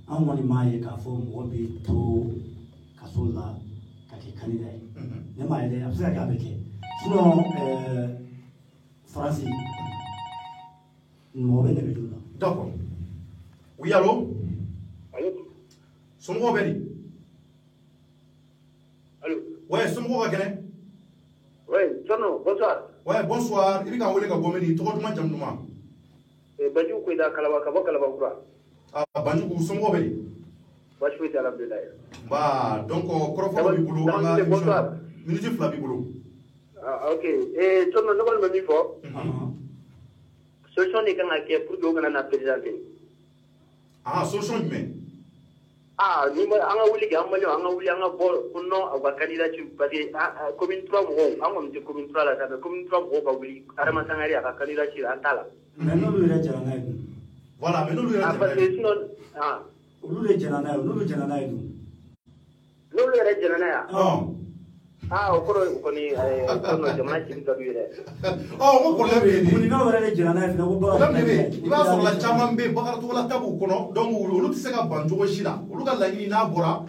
an wani maye ka fo mo bi to kasola ka ke kanida ne maye le afisa ka beke sinon France mo be ne bi dula d'accord oui allô songo beli allô ouais songo ka kene ouais sono bonsoir ouais bonsoir ibi ka wole ka bomeni to duma jam duma baju ko da kalaba ka bakala kura banju ku songo beli baju ko da alhamdulillah ba donc korofo bi bulu anga bonsoir minute fla bi bulu ok sono no mal mi fo solution ni kan ke pour do ngana na présidenter solution mais ni ma anga wuli ga amalo anga wuli anga bo kunno aba candidature parce que commune 3 mo anga mi commune 3 la ta commune 3 mo ba wuli arama sangari aka candidature antala mais non le jara na voilà mais non le jara parce que sinon le jara na no le jara na o ko ni kono jamana ci do yele mo problème ni no wala jara na fina ko ba iba so la chama mbe bakar to la tabu kono donc olu ti se ka banjo ko shira olu ka lagini na bora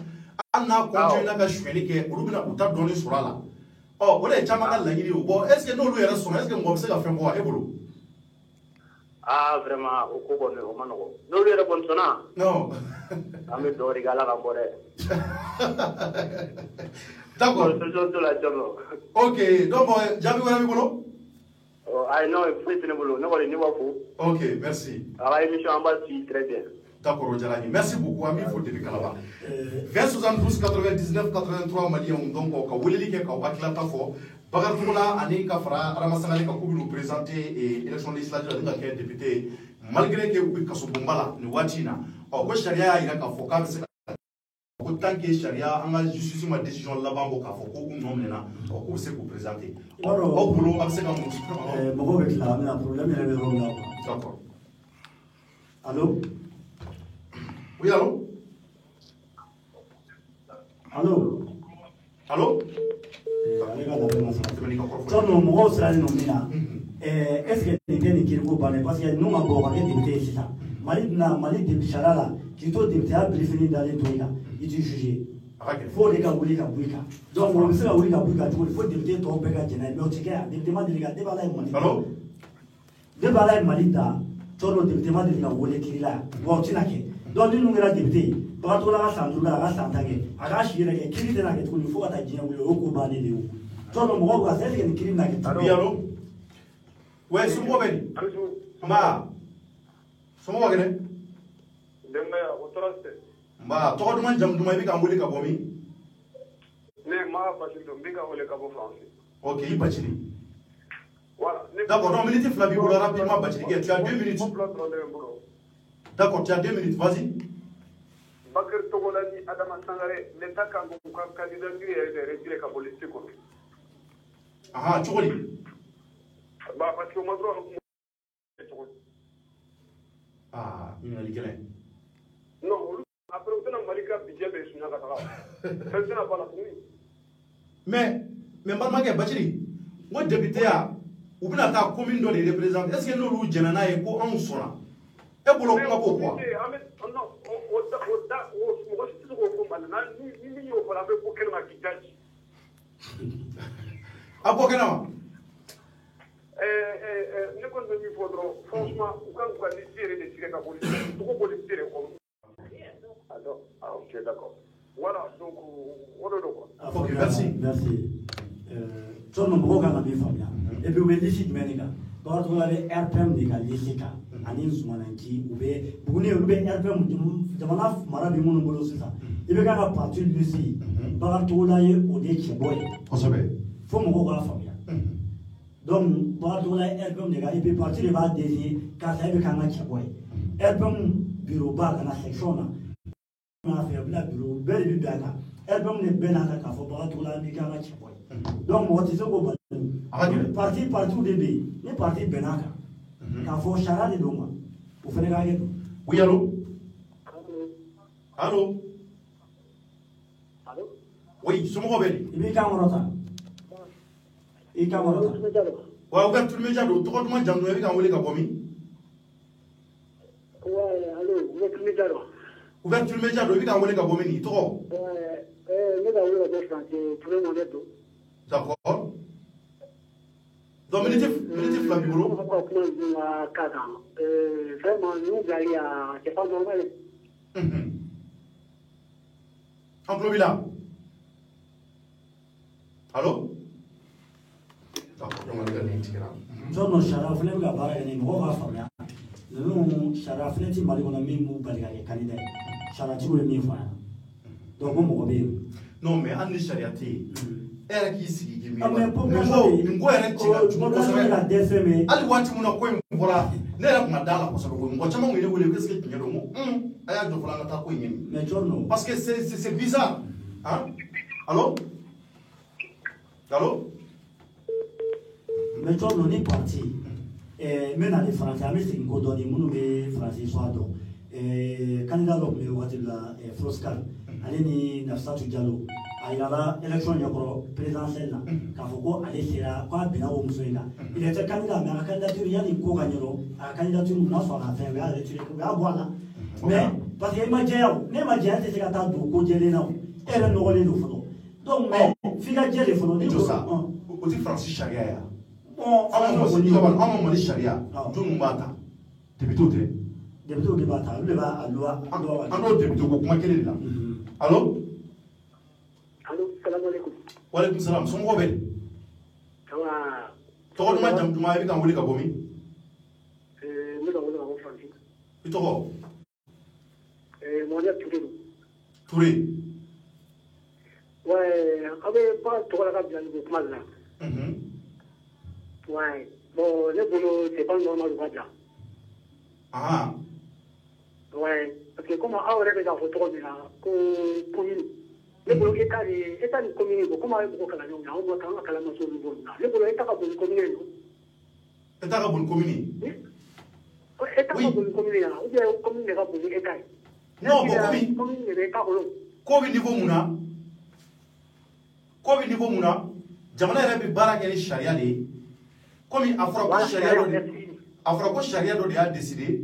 an na continue na ka shweli ke olu bina uta doni surala wala chama ka lagini bo est ce que no lu yera so est ce que mo se ka fe ko e bolo vraiment o ko bonne o mano no lu yera bon sona non ame do rigala ka bore d'accord ok donc jabi wala mi bolo I know if it's in bolo nobody knew what for ok merci ala émission en bas très bien d'accord Jalani merci beaucoup ami faut depuis kalaba 20 72 99 83 malion donc ka wulili ke ka wakilata fo bagar tula ani ka fara aramasangale ka kubilu présenter et élection législative nga ke député malgré que ubi kaso bombala ni watina ko sharia ira ka fo ka ko tanke sharia anga justice ma décision la bango ka fo ko non mena ko se ko présenter o bulo ak se ka mo mo be la na problème ya be ronga d'accord allô oui allô Sono mo sera no mina est-ce que ni kirgo bane parce que nous ma bo ka député sita mali na mali de sharala qui to député a briefing dans les toiga il dit juger fo de ka wuli ka bɔ i kan donc o bɛ se ka wuli ka bɔ i kan cogo di fo député tɔw bɛɛ ka jɛn n'a ye mais o tɛ kɛ yan député ma deli ka débat la ye Mali débat la ye Mali ta tɔɔrɔ député ma deli ka wele kiri la yan wa o tɛna kɛ donc ni ninnu kɛra député bagatɔla ka san 5 la a ka san 10 kɛ a k'a si yɛrɛ kɛ kiri tɛna kɛ tuguni fo ka taa diɲɛ wuli o ko bannen de ye o tɔɔrɔ mɔgɔw bɛ ka se est-ce que nin kiri bɛna kɛ tuguni yalo ouais somɔgɔw bɛ di nba somɔgɔw kɛnɛ denbaya o tɔɔrɔ tɛ nba tɔgɔ duman jamu duman i bɛ k'an wele ka bɔ min ne maa Bacili don n bɛ ka wele ka bɔ France ok i Bacili voilà d'accord donc minute fila b'i bolo rapidement Bacili kɛ tu as 2 minutes d'accord tu as 2 minutes vas-y Bakary Togolani Adama Sangare l'État kan k'u ka candidature yɛrɛ de retiré ka bɔ liste kɔnɔ aha cogo di bah parce que ma dɔrɔn ah ɲininkali gɛlɛn non olu après u tɛna Mali ka budget bɛɛ suɲɛ ka taga fɛn tɛna bɔ a la tuguni mais n balimakɛ Bacili n ko député ya u bɛna taa commune dɔ de représenter est-ce que n'olu jɛna n'a ye ko anw sɔnna e bolo kuma b'o quoi mɔgɔ si tɛ se k'o fɔ Mali la ni min y'o fɔ an bɛ bɔ kɛnɛ ma k'i daji a bɔ kɛnɛ ma ne kɔni bɛ min fɔ dɔrɔn franchement u kan k'u ka liste yɛrɛ de tigɛ ka bɔ togo bɔ liste yɛrɛ kɔnɔ ah ok d'accord voilà donc o de don quoi ok merci tɔɔrɔ mɔgɔw kan ka min faamuya et puis u bɛ liste jumɛn de kan bagatɔla bɛ RPM de ka liste kan ani Nsumananci u bɛ Buguni olu bɛ RPM jamana mara bɛ minnu bolo sisan i bɛ kan ka parti liste bagatɔla ye o de cɛ bɔ ye kosɛbɛ fo mɔgɔw k'a faamuya donc bagatɔla ye RPM de kan et puis parti de b'a désigner karisa e bɛ kan ka cɛ bɔ ye RPM bureau ba kana section na n'a fɛ u bɛna bureau bɛɛ de bɛ bɛn a kan RPM de bɛɛ n'a kan k'a fɔ bagatɔla bɛ kan ka cɛ bɔ ye donc mɔgɔ tɛ se k'o bali parti de bɛ yen ni parti bɛnn'a kan k'a fɔ sariya de don quoi o fana ka kɛ don oui allo allo oui somɔgɔw bɛ di i b'i kan kɔrɔ ta i kan kɔrɔ ta wa ouverture média don tɔgɔ duman jamu duman i bɛ k'an wele ka bɔ min allo ouverture média don ouverture média don i bɛ k'an wele ka bɔ min i tɔgɔ ne ka wele ka bɔ France Touré Mohamed don d'accord donc minute fila b'i bolo vraiment nous bilali c'est pas normal an tulo b'i la allo jɔn sariya fana bɛ ka baara kɛ ni mɔgɔw k'a faamuya ninnu sariya fana tɛ Mali kɔnɔ min b'u bali ka kɛ candidat ye sariyatigiw ye min fɔ yan donc ko mɔgɔ bɛ yen non mais hali ni sariya tɛ yen e yɛrɛ k'i sigi k'i miiri nin ko yɛrɛ ci ka jugu kosɛbɛ hali waati min na ko in fɔra ne yɛrɛ tun ka da la kosɛbɛ koyi mɔgɔ caman kun ye ne wele est-ce que tiɲɛ don n ko a y'a jɔ fɔlɔ an ka taa ko in ɲɛɲini mais jɔn don parce que c'est bizarre hein allo allo mais jɔn don ni parti n bɛ na ni faransi an bɛ segin ko dɔɔni minnu bɛ faransi sɔrɔ dɔn candidat dɔ tun bɛ waati dɔ la Froscar ale ni Nafissatou Diallo a yirala élection ɲɛkɔrɔ présidentielle la k'a fɔ ko ale sera k'a bɛnna o muso in kan il était candidat mais a ka candidature yanni ko ka ɲɛdɔn a ka candidature n'a sɔrɔ a ka fɛn o y'a retiré u y'a bɔ a la mais parce que i ma jɛya o ne ma jɛya tɛ se ka taa don ko jɛlen na o e yɛrɛ nɔgɔlen don fɔlɔ donc mais f'i ka jɛ de fɔlɔ ni jo sa o tɛ faransi sariya ye bon an ma Mali sariya jɔnni b'a ta député tɛ député de b'a ta olu de b'a loi an n'o député ko kuma kelen de la allo salaamaaleykum waaleykum salaam somɔgɔw bɛ di tɔgɔ duman jamu duman i bɛ k'an wele ka bɔ min n bɛ ka wele ka bɔ France i tɔgɔ Mohamed Touré don Touré ouais aw bɛ ba tɔgɔ la ka bila nin kuma de la ouais bon ne bolo c'est pas normal u ka bila ouais parce que comme aw yɛrɛ bɛ k'a fɔ tɔgɔ min na ko commune ne bolo état ni commune ko comme aw ye mɔgɔ kalan ɲɔgɔn na anw ka kan ka kalan ma se olu bolo na ne bolo état ka bon ni commune ye état ka bon ni commune état ka bon ni commune ye ou bien commune de ka bon ni état ye non bon commune de bɛ état bolo ko bɛ niveau mun na jamana yɛrɛ bɛ baara kɛ ni sariya de ye komi a fɔra ko sariya dɔ de y'a décidé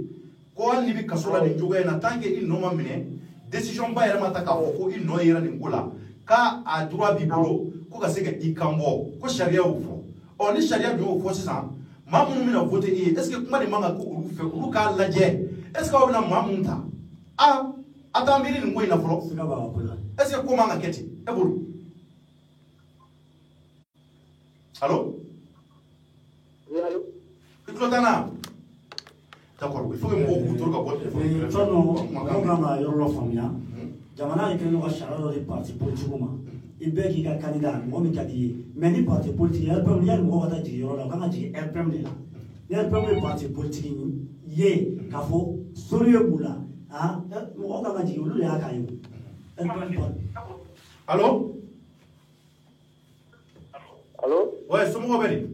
ko hali n'i bɛ kaso la nin cogoya in na tant que i nɔ ma minɛ décision ba yɛrɛ ma ta k'a fɔ ko i nɔ yera nin ko la k'a a droit b'i bolo ko ka se ka i kan bɔ ko sariya y'o fɔ ɔ ni sariya dun y'o fɔ sisan maa minnu bɛna voter i ye est ce que kuma de man kan ka k'olu fɛ olu k'a lajɛ est ce que aw bɛna maa minnu ta a t'an miiri nin ko in na fɔlɔ est ce que ko man ka kɛ ten e bolo allo i tulo t'an na d'accord il faut que mɔgɔw k'u to ka bɔ téléphone mɔgɔw kan ka yɔrɔ dɔ faamuya jamana ye kelen ka sariya dɔ de parti politique ma i bɛɛ k'i ka candidat mɔgɔ min ka di ye mais ni parti politique RPM yani mɔgɔ ka taa jigin yɔrɔ la o kan ka jigin RPM de la ni RPM ye parti politique ye k'a fɔ soriye b'u la mɔgɔ kan ka jigin olu de y'a kan ye allo allo ouais somɔgɔw bɛ di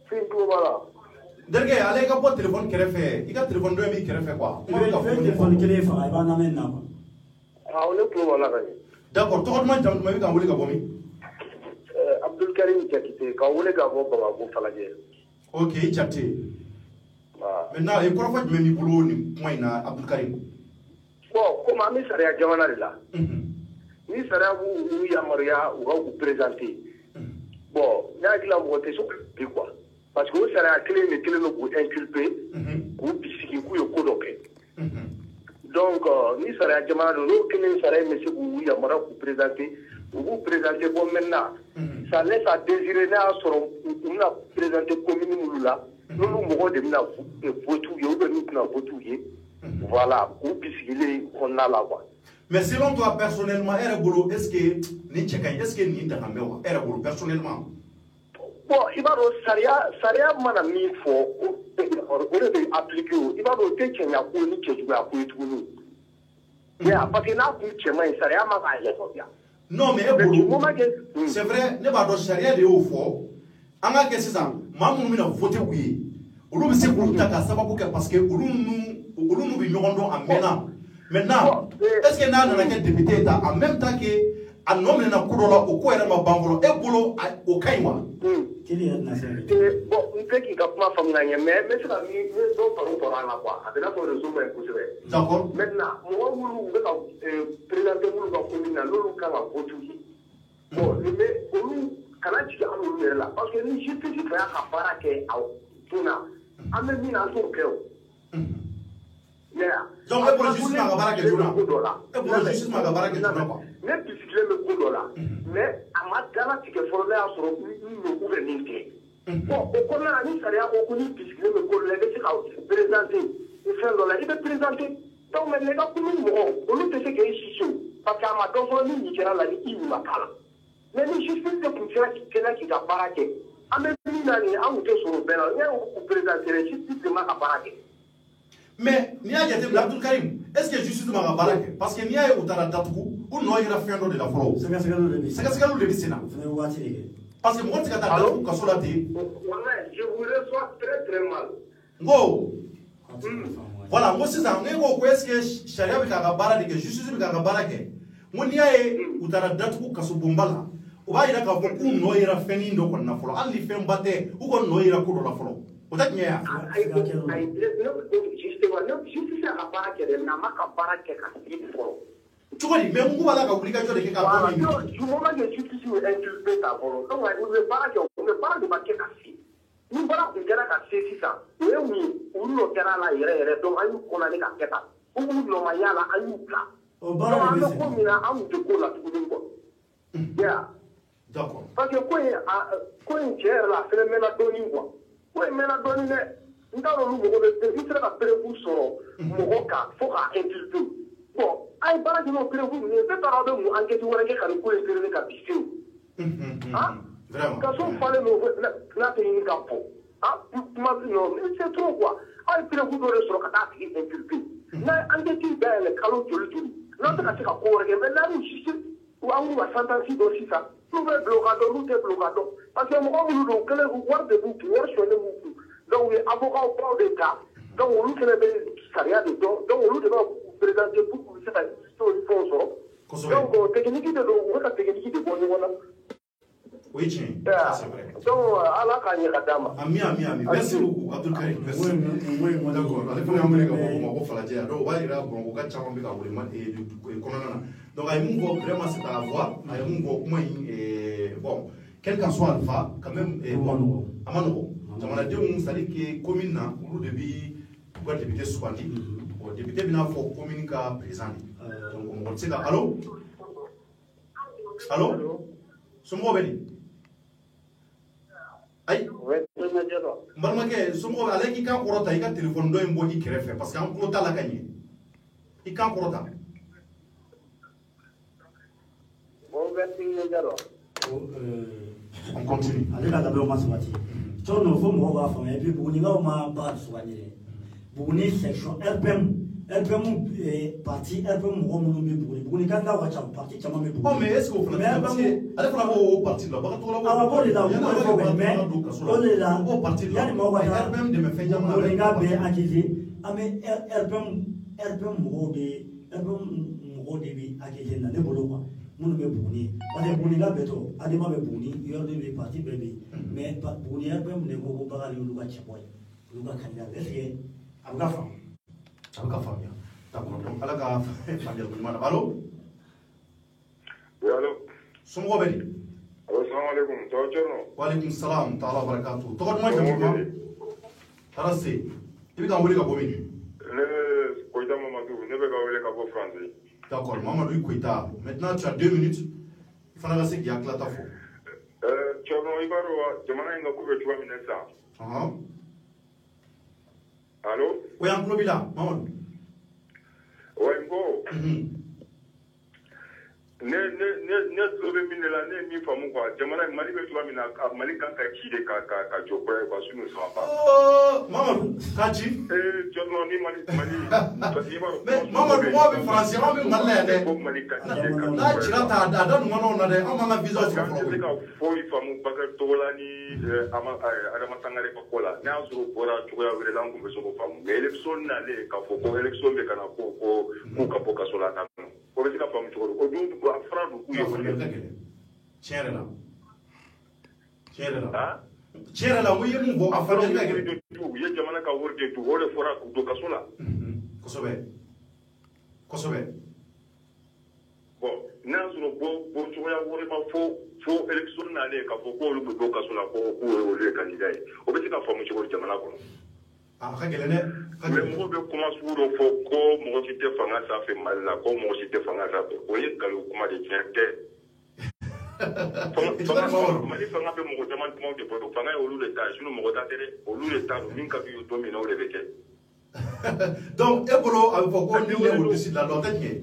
fin tulo b'a la Derge ale ka bɔ téléphone kɛrɛfɛ i ka téléphone dɔ b'i kɛrɛfɛ quoi téléphone kelen faga i b'a lamɛn na quoi ne tulo b'a la ka ɲɛ d'accord tɔgɔ duman jamu duman i bɛ k'an wele ka bɔ min Abdulkarim Jakite k'an wele ka bɔ Bamako Falajɛ ok i Jakite maintenant i kɔrɔfɔ jumɛn b'i bolo nin kuma in na Abdulkarim bon komi an bɛ sariya jamana de la ni sariya b'u yamaruya u ka u présenter bon ne hakili la mɔgɔ tɛ se bi quoi parce que o sariya kelen de kelen don k'u inculper k'u bisigi k'u ye ko dɔ kɛ donc ni sariya jamana don n'o kelen sariya in bɛ se k'u yamaruya k'u présenter u b'u présenter bon maintenant ça laisse à désirer ne y'a sɔrɔ u bɛna présenter commune minnu la n'olu mɔgɔw de bɛna vote ye ou bien n'u tɛna vote ye voilà k'u bisigilen kɔnɔna la quoi. Mais selon toi personnellement e yɛrɛ bolo est ce que nin cɛ ka ɲi est ce que nin dagan bɛ wa e yɛrɛ bolo personnellement. Bon i b'a dɔn sariya mana min fɔ o de bɛ appliquer o i b'a dɔn o tɛ cɛɲa ko ni cɛjuguya ko ye tuguni parce que n'a kun cɛ man ɲi sariya man k'a yamaruya. Non mais e bolo c'est vrai ne b'a dɔn sariya de y'o fɔ an ka kɛ sisan maa minnu bɛna voter u ye olu bɛ se k'u ta ka sababu kɛ parce que olu n'u bɛ ɲɔgɔn dɔn a mɛnna maintenant est ce que n'a nana kɛ député ta en même temps que a nɔ minɛna ko dɔ la o ko yɛrɛ ma ban fɔlɔ e bolo o ka ɲi wa. bon n tɛ k'i ka kuma faamuya ɲɛ mais n bɛ se ka min dɔ baro a la quoi a bɛ n'a fɔ réseau man ɲi kosɛbɛ. d'accord maintenant mɔgɔ minnu bɛ ka présenter minnu ka commune na n'olu kan ka vote ye bon mais olu kana jigin an olu yɛrɛ la parce que ni justice fɛ y'a ka baara kɛ a joona an bɛ min na an t'o kɛ o. donc e bolo justice ma ka baara kɛ joona e bolo justice ma ka baara kɛ joona quoi. ne bisigilen bɛ ko dɔ la mais a ma dala tigɛ fɔlɔ ne y'a sɔrɔ u bɛ min kɛ bon o kɔnɔna na ni sariya ko ko ni bisigilen bɛ ko dɔ la i bɛ se ka présenter fɛn dɔ la i bɛ présenter donc maintenant i ka commune mɔgɔw olu tɛ se k'e sisi o parce que a ma dɔn fɔlɔ ni nin kɛra la ni i ɲuman k'a la mais ni justice de tun sera k'i ka baara kɛ an bɛ min na nin an tun tɛ sɔrɔ bɛɛ la ne y'u présenter justice de ma ka baara kɛ. mais n'i y'a jateminɛ Abdulkarim est ce que justice ma ka baara kɛ parce que n'i y'a ye u taara datugu u nɔ yera fɛn dɔ de la fɔlɔ sɛgɛsɛgɛliw de bɛ sen na parce que mɔgɔ tɛ se ka taa datugu kaso la ten. je vous reçois très très mal. n ko voilà n ko sisan ne ko est ce que sariya bɛ k'a ka baara de kɛ justice bɛ k'a ka baara kɛ n ko n'i y'a ye u taara datugu kaso bonba la o b'a yira k'a fɔ k'u nɔ yera fɛnnin dɔ kɔni na fɔlɔ hali ni fɛnba tɛ u ka nɔ yera ko dɔ la fɔlɔ o tɛ tiɲɛ ye. justice a ka baara kɛ dɛ mais a ma ka baara kɛ ka sigi fɔlɔ. cogo di mais n ko b'a la ka wuli ka jɔ de kɛ k'a bɔ nin. du moment que justice ye inculpé ta fɔlɔ donc u bɛ baara kɛ o mais baara de ma kɛ ka se ni baara tun kɛra ka se sisan o ye mun ye olu nɔ kɛra a la yɛrɛ yɛrɛ donc an y'u condamné ka kɛ tan u b'u nɔ ma y'a la an y'u bila donc an bɛ ko min na an tun tɛ ko la tuguni quoi. d'accord parce que ko in cɛ yɛrɛ la a fɛnɛ mɛnna dɔɔnin quoi ko in mɛnna dɔɔnin dɛ. n t'a dɔn olu mɔgɔ bɛ i sera ka preuve sɔrɔ mɔgɔ kan fo k'a inculper bon a ye baara kɛ n'o preuve ninnu ye bɛɛ taara bɛ mun enquête wɛrɛ kɛ ka nin ko in traiter ka bi sew kaso falen don n'a tɛ ɲini ka bɔ kuma non c'est trop quoi a ye preuve dɔ de sɔrɔ ka taa tigi inculper n'a ye enquête dayɛlɛ kalo joli n'a tɛ ka se ka ko wɛrɛ kɛ mais n'a y'u justice an y'u ka sentence dɔ sisan n'u bɛ bila o ka dɔn n'u tɛ bila o ka dɔn parce que mɔgɔ minnu don kelen wari de b'u kun wari sɔnnen b'u kun. Donc, les avocats baw de ta donc olu fana bɛ sariya de dɔn donc olu de b'a présenter pour que u bɛ se ka fɛnw sɔrɔ donc technique de don u bɛ ka technique de bɔ ɲɔgɔn na. Oui, tiens, ça c'est vrai. Donc, Allah ka ɲɛ ka d'a ma. Ami. Merci beaucoup, Abdul Karim. Merci. D'accord. Ale fana y'an wele ka bɔ Bamakɔ Falajɛ donc o b'a yira Bamakɔ ka caman bɛ ka wele kɔnɔna na. Donc a ye mun fɔ vraiment c'est à la voix. A ye mun fɔ kuma in bon, quel qu'en soit alpha, quand même bon, a ma nɔgɔn. Jamanadenw c'est à dire que commune na olu de bi u ka député sugandi. Bon, député bɛ n'a fɔ commune ka président de. Donc mɔgɔ tɛ se ka allo. Somɔgɔw bɛ di? Ayi n balimakɛ somɔgɔw ale k'i kan kɔrɔta i ka téléphone dɔ in bɔ i kɛrɛfɛ parce que an tulo t'a la ka ɲɛ i kan kɔrɔta. On continue. Ale ka labɛnw ma sabati cɔrɔ fo mɔgɔw b'a faamuya et puis Bugunikaw ma baara sugandi dɛ Buguni section RPM parti RPM mɔgɔ minnu bɛ Buguni kandidat ka ca parti caman bɛ Buguni. Bon mais est-ce que o fana tɛ parce que ale fana b'o parti la bagatɔla awɔ o de la o b'o fɔ mais o de la o parti la yanni mɔgɔw ka taa RPM dɛmɛ fɛn caman na Bugunika bɛ acquise an bɛ RPM mɔgɔw de bɛ acquise na ne bolo quoi minnu bɛ Buguni parce que Bugunika bɛ to Adama bɛ Buguni yɔrɔ de bɛ parti bɛɛ bɛ mais Buguni RPM de ko Bakari olu ka cɛbɔ ye olu ka candidat est-ce que a bɛ ka faamu. A bɛ ka faamuya d'accord donc ala ka faamuyali ɲuman na allo. Oui allo. Somɔgɔw bɛ di? Allo salaamaaleykum tɔgɔ Cɔrɔ. Waaleykum salaam taala barakatu tɔgɔ duman jamu duman taara se i bɛ k'an wele ka bɔ min? Ne bɛ Koyita Mamadou ne bɛ ka wele ka bɔ France. D'accord Mamadou Koyita maintenant tu as 2 minutes i fana ka se k'i hakilata fɔ. Cɔrɔ i b'a dɔn wa jamana in ka ko bɛ cogoya min na sisan. Allo. Oui an tulo b'i la Mamadou. Oui n ko. Ne tulo bɛ min de la ne ye min faamu quoi jamana Mali bɛ cogoya min na Mali kan ka ci de ka jɔ kura ye quoi sinon ça va pas. Mamadou k'a ci. Cɔrɔ ni Mali mais Mamadou mɔgɔ bɛ faransi anw bɛ Mali la yan dɛ. ko Mali ka ci de ka n'a cira ta a da ɲumanw na dɛ anw m'an ka visa sɔrɔ fɔlɔ. An tɛ se ka foyi faamu Bakari Togola ni Adama Sangare ka ko la n'a y'a sɔrɔ o bɔra cogoya wɛrɛ la an tun bɛ se k'o faamu mais élection nalen k'a fɔ ko élection bɛ ka na ko k'u ka bɔ kaso la o bɛ se ka faamu cogo di o dun a fara don k'u ye wele. Tiɲɛ yɛrɛ la n ko i ye mun fɔ a fara ka gɛlɛn. U ye jamana ka wari de dun o de fɔra k'u to kaso la. kosɛbɛ. Bon n'a y'a sɔrɔ bɔ cogoya wɛrɛ ma fo élection nalen k'a fɔ k'olu bɛ bɔ kaso la ko olu ye candidat ye o bɛ se ka faamu cogo di jamana kɔnɔ. A ka gɛlɛn dɛ. Mais mɔgɔw bɛ kuma sugu dɔ fɔ ko mɔgɔ si tɛ fanga sanfɛ Mali la ko mɔgɔ si tɛ fanga sanfɛ o ye nkalon kuma de tiɲɛ tɛ. Mali fanga bɛ mɔgɔ caman kumaw de bolo fanga ye olu de ta sinon mɔgɔ ta tɛ dɛ olu de ta don min ka d'u ye don min na o de bɛ kɛ. Donc e bolo a bɛ fɔ ko nul n'est au-dessus de la loi o tɛ tiɲɛ ye.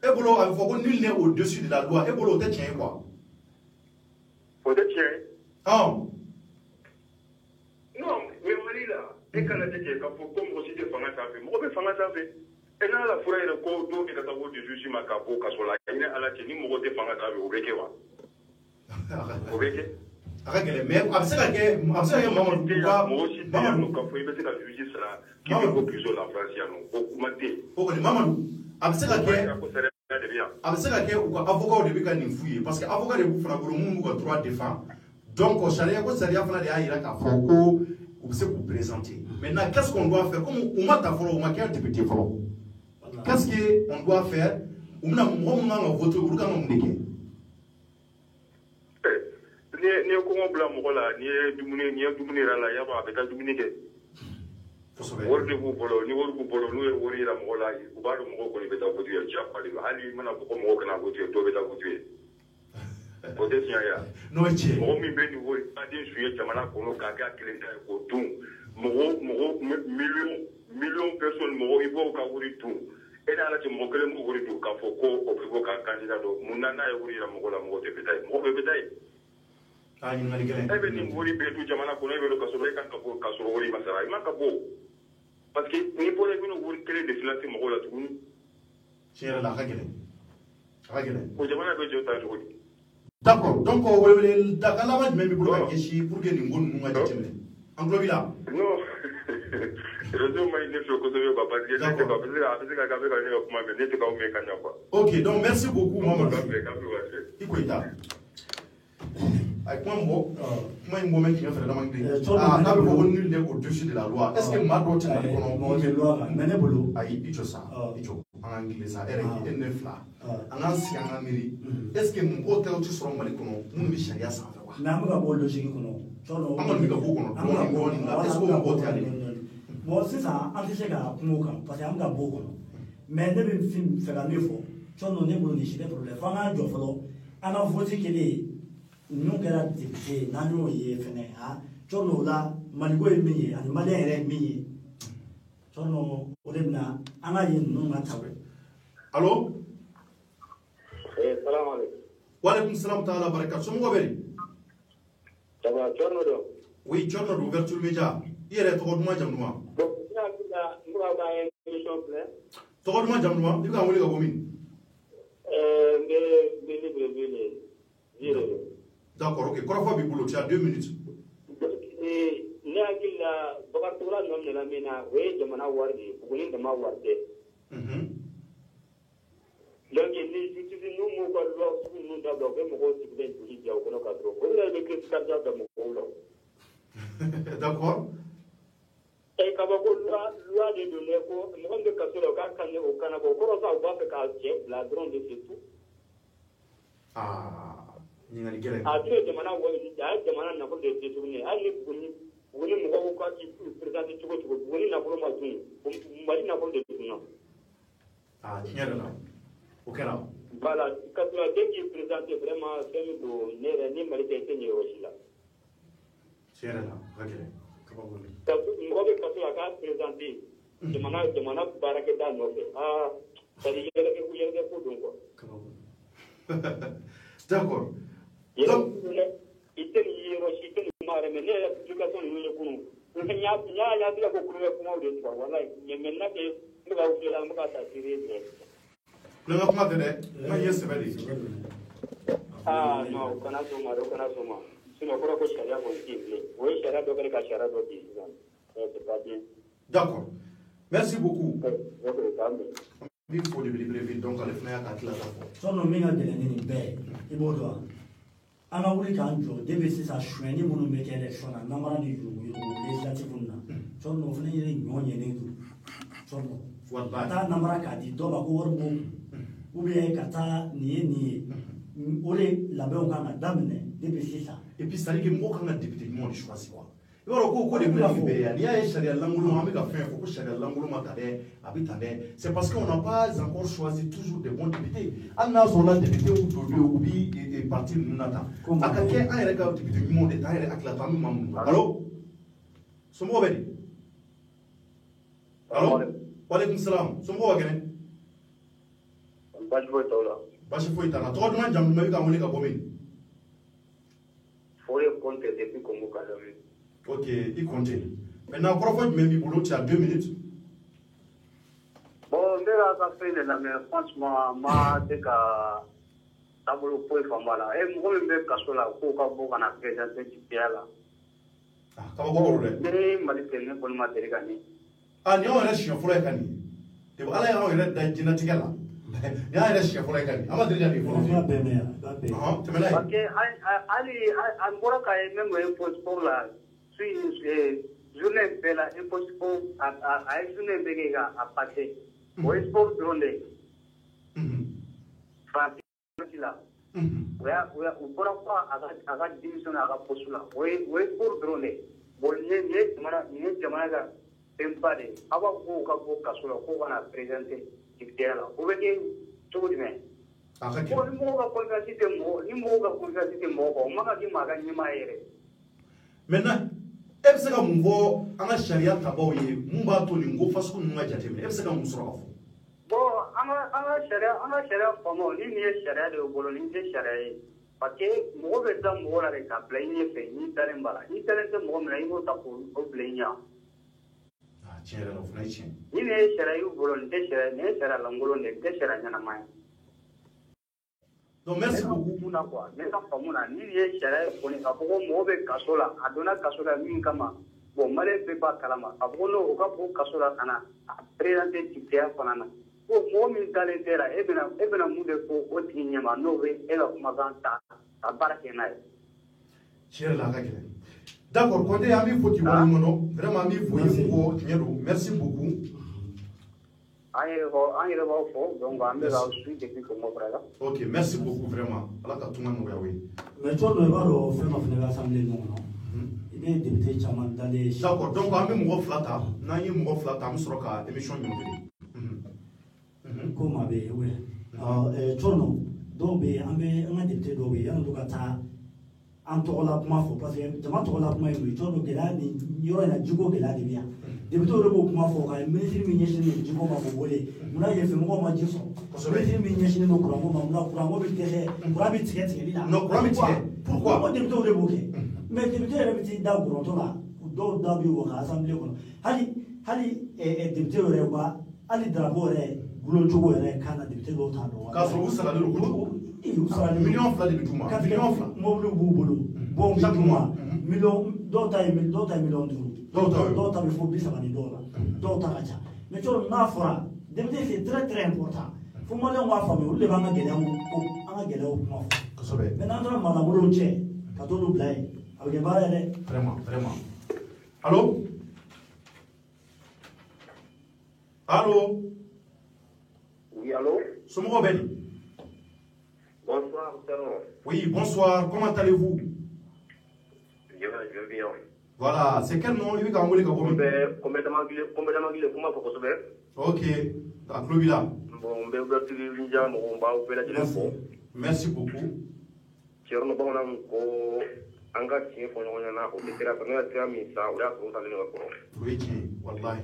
E bolo a bɛ fɔ ko nul n'est au-dessus de la loi e bolo o tɛ tiɲɛ ye quoi. O tɛ tiɲɛ ye. Non mais Mali la e kana lajɛ k'a fɔ ko mɔgɔ si tɛ fanga sanfɛ mɔgɔ bɛ fanga sanfɛ e n'a la fɔra yɛrɛ ko don min ka taa wari di juge ma k'a bɔ kaso la ɲinɛ Ala cɛ ni mɔgɔ tɛ fanga sanfɛ o bɛ kɛ wa. O bɛ kɛ. A ka gɛlɛn mais a bɛ se ka kɛ Mamadou mɔgɔ si tɛ yan nɔ k'a fɔ i bɛ se ka juge sara k'i bɛ bɔ prison la France yan nɔ o kuma tɛ yen. O kɔni Mamadou a bɛ se ka kɛ u ka avocat de bɛ ka nin f'u ye parce que avocat de b'u fana bolo minnu b'u ka droit défend donc sariya fana de y'a yira k'a fɔ ko u bɛ se k'u présenter maintenant qu'est-ce qu'on doit faire comme u ma ta fɔlɔ u ma kɛ député fɔlɔ qu'est-ce qu'on doit faire u bɛna mɔgɔ minnu kan ka voter olu kan ka mun de kɛ. N'i ye kɔngɔ bila mɔgɔ la n'i ye dumuni yɛrɛ la yaba a bɛ taa dumuni kɛ. Wari de b'u bolo ni wari b'u bolo n'u ye wari yira mɔgɔ la u b'a dɔn mɔgɔw kɔni bɛ taa voter diyagoya de don hali i mana fɔ ko mɔgɔw kana voter dɔw bɛ taa voter. O tɛ tiɲɛ ye. N'o ye tiɲɛ ye. Mɔgɔ min bɛ nin wari baden su ye jamana kɔnɔ k'a kɛ a kelen ta ye k'o dun mɔgɔ miliyɔn personnes mɔgɔ i b'o ka wari dun e n'a lajɛ mɔgɔ kelen b'o wari dun k'a fɔ ko o bɛ bɔ ka candidat dɔ mun na n'a ye wari yira mɔgɔ la mɔgɔ tɛ bɛ taa ye mɔgɔ bɛɛ bɛ taa ye. E bɛ nin wari bɛɛ dun jamana kɔnɔ e bɛ don ka sɔrɔ e kan ka bɔ ka sɔrɔ wari ma sara i man ka bɔ parce que n'i bɔra i bɛna wari kelen de financer mɔgɔw la tuguni. Tiɲɛ yɛrɛ la a ka gɛlɛn. O jamana bɛ jɔ ta cogo di. D'accord donc welewele dakan laban jumɛn b'i bolo ka ɲɛsin pour que nin ko ninnu ka jateminɛ an tulo b'i la. Non réseau ma ɲi ne fɛ kosɛbɛ quoi parce que ne tɛ ka a bɛ se ka kɛ a bɛ ka ne ka kuma mɛ ne tɛ k'aw mɛn ka ɲɛ quoi. Ok donc merci beaucoup Mamadou. K'a bɛ I Koyita. Comment il moment qui a fait la manque de au-dessus de la loi. Est-ce que Mado tient la loi, mais ne boulot. Aïe, il ça. En anglais, ça, et neuf là. En ancien Amérique. Est-ce que mon hôtel tu seras mal qu'on nous charia sans avoir? N'a pas logique qu'on a. Est-ce qu'on a voté à lui? Bon, c'est ça, en fait, parce qu'il y a beaucoup. Mais ne me film faire un effort. Tu n'en es pas décidé pour les femmes à Jofolo. On a voté qu'il est. Nous qui avons député, nous y est fini. Tu n'en as Maligo et Mini, et Malien et Mini. Tu n'en as un aïe, non, à Tabé. Allô? Salam alaikum. Wa alaikum salam ta'ala barakat. Somo goberi. Tawa Chornodo. Oui, Chornodo ouverture média. Hier est trop de moi jamnoua. Donc, nous avons une émission pleine. Trop de moi jamnoua, il va envoyer la commune. D'accord, ok. Quoi fois Bibulo, tu as 2 minutes. Néagila, Bakatura nom de la Mina, oui, de Manawardi, Win de Mawardi. Donc, nous mouvons nous d'abord, nous qui au Conocatro. Vous avez écrit de Mokolo. D'accord. Et Kabako, loi de l'Eco, le monde de Casoloka, au Canada, au Corosa, au Bafeka, la drone de tout. Ah, il y a une à dire de Mana, de Mana n'a pas de détourner. Allez, vous ne me pas qui présenter tout votre vous n'a pas de détourner. Vous n'a pas de détourner. Ah, il y a là. Ok, là. Voilà, quand tu as dit qu'il présentait vraiment celui de Néré, Malité, aussi là. C'est là, ok. Quand tu as présenté, de Mana Barakeda, ah, ça dit qu'il y a des pots donc. D'accord. Donc, il était aussi que nous m'avons mené à l'éducation de nous. Il y a beaucoup de fois. Voilà, il y a maintenant que nous avons fait la mort à tirer. Le moment de c'est vrai. Ah, non, on a sommé. Sinon, on va chercher à continuer. Oui, chercher à donner la chercher à donner. C'est pas bien. D'accord. Merci beaucoup. Ok, il faut le donc les fenêtres à la son nom est de l'année il faut voir en Afrique en jour des baisses à choisir mon métier élection à n'amara du jour législatif son nom venait non y est tout son nom voilà n'amara qu'a dit doba ko worbo ou bien kata ni ole la be on a damné des baisses ça et puis ça dit que moi quand on a député moi je choisis quoi il va ko de me libérer il y a charia l'angulo on a fait faut charia l'angulo matade habitade c'est parce qu'on n'a pas encore choisi toujours des bons députés on a son député ou bi et parti nous nata akake a yere ka député du monde ta yere akla tamu mamu allo somo bedi allo wa alaikum salam somo wa gene bashi foi tana to duma jam me ka moni ka bomi faut compter depuis Congo Cameroun. Ok, il compte. Maintenant, pourquoi tu m'as tu as 2 minutes? Bon, déjà, ça fait mais franchement, moi, c'est que ça vaut le coup de faire mal. Et moi, je me casse là, pour qu'on a présenté du pierre là. Ah, comment vous voulez? Mais, malheureusement, pour le matériel gagné. Ah, nous, on est chien pour les gagner. Tu vois, allez, on est dans une tigala. Nous, on est chien pour les gagner. On va dire gagner pour les gagner. Ah, tu me l'as dit? Ok, allez, à moi, quand même, un poste pour la. Journée belle impossible à journée belle à passer. Oui, sport drôle. Francis là. Oui, on pourra pas avoir démission à la poste là. Oui, sport drôle. Bon, il jamana tempade. Avant qu'on casse là, qu'on va présenter là. Vous voyez tout de même. Ah, ok. Bon, il m'a constaté moi, on m'a dit maintenant. E bɛ se ka mun fɔ an ka sariya tabaw ye mun b'a to nin ko fasugu ninnu ka jateminɛ e bɛ se ka mun sɔrɔ ka fɔ. Bon an ka sariya faamu ni nin ye sariya de ye bolo ni tɛ sariya ye parce que mɔgɔ bɛ da mɔgɔ la de k'a bila i ɲɛfɛ n'i dalen b'a la n'i dalen tɛ mɔgɔ min na i b'o ta k'o bila i ɲɛ. Tiɲɛ yɛrɛ la o fana ye tiɲɛ. Ni nin ye sariya y'u bolo nin tɛ sariya nin ye sariya lankolon de ye nin tɛ sariya ɲɛnama ye. Donc merci beaucoup. Mun na quoi ne ka faamu na ni ye sariya kɔni k'a fɔ ko mɔgɔ bɛ kaso la a donna kaso la min kama bon maliyɛn bɛɛ b'a kalama k'a fɔ ko n'o ka bɔ kaso la ka na a présenté dipiteya fana na ko mɔgɔ min dalen tɛ la e bɛna mun de fɔ o tigi ɲɛma n'o bɛ e ka kumakan ta ka baara kɛ n'a ye. Cher la règle. D'accord, quand il y a mis faut vraiment mis faut merci beaucoup. Ok, merci beaucoup vraiment. Mais tu vois, fait ma l'assemblée non. Il est député chaman d'aller. D'accord, donc on met mon flata, n'ayez mon flata, on sera qu'à émission Comment oui. Chono, donc un député d'Obi, en tout cas, en tout cas, parce que jama tɔgɔla kuma ye mun ye cɔdɔ gɛlɛya ni yɔrɔ in na jiko gɛlɛya de bɛ yan député de b'o kuma fɔ ka ministre min ɲɛsinnen jiko ma k'o wele munna yɛfɛmɔgɔw ma ji sɔrɔ ministre min ɲɛsinnen don kuranko ma munna kuranko bɛ dɛsɛ kuran bɛ tigɛ tigɛli la non kuran bɛ tigɛ pourquoi ko député de b'o kɛ mais député yɛrɛ bɛ t'i da gɔrɔntɔ la dɔw da bɛ wɔ ka assemblée kɔnɔ hali député yɛrɛ wa hali drapeau yɛrɛ guloncogo yɛrɛ kan na député dɔw t'a dɔn k'a sɔrɔ u saralen don kojugu million fila de bɛ d'u ma million fila mobili b'u bolo bon chaque mois million dɔw ta ye million duuru dɔw ta bɛ fɔ 30 ni dɔw la dɔw ta ka ca mais cɔrɔ n'a fɔra député c'est très très important fo maliyɛnw b'a faamuya olu de b'an ka gɛlɛyaw kuma fɔ kosɛbɛ mais n'an taara marabolow cɛ ka t'olu bila yen a bɛ kɛ baara ye dɛ vraiment allô oui allô somɔgɔw bɛ di bonsoir Serno. Oui, bonsoir, comment allez-vous? Je vais bien. Voilà, c'est quel nom? Lui, quand vous complètement comment faut que ok, à Clovila. Bon, merci beaucoup. Tierno Bonam, Anga Tien for Yona, ou Petera, Misa, ou la Oui, Wallahi.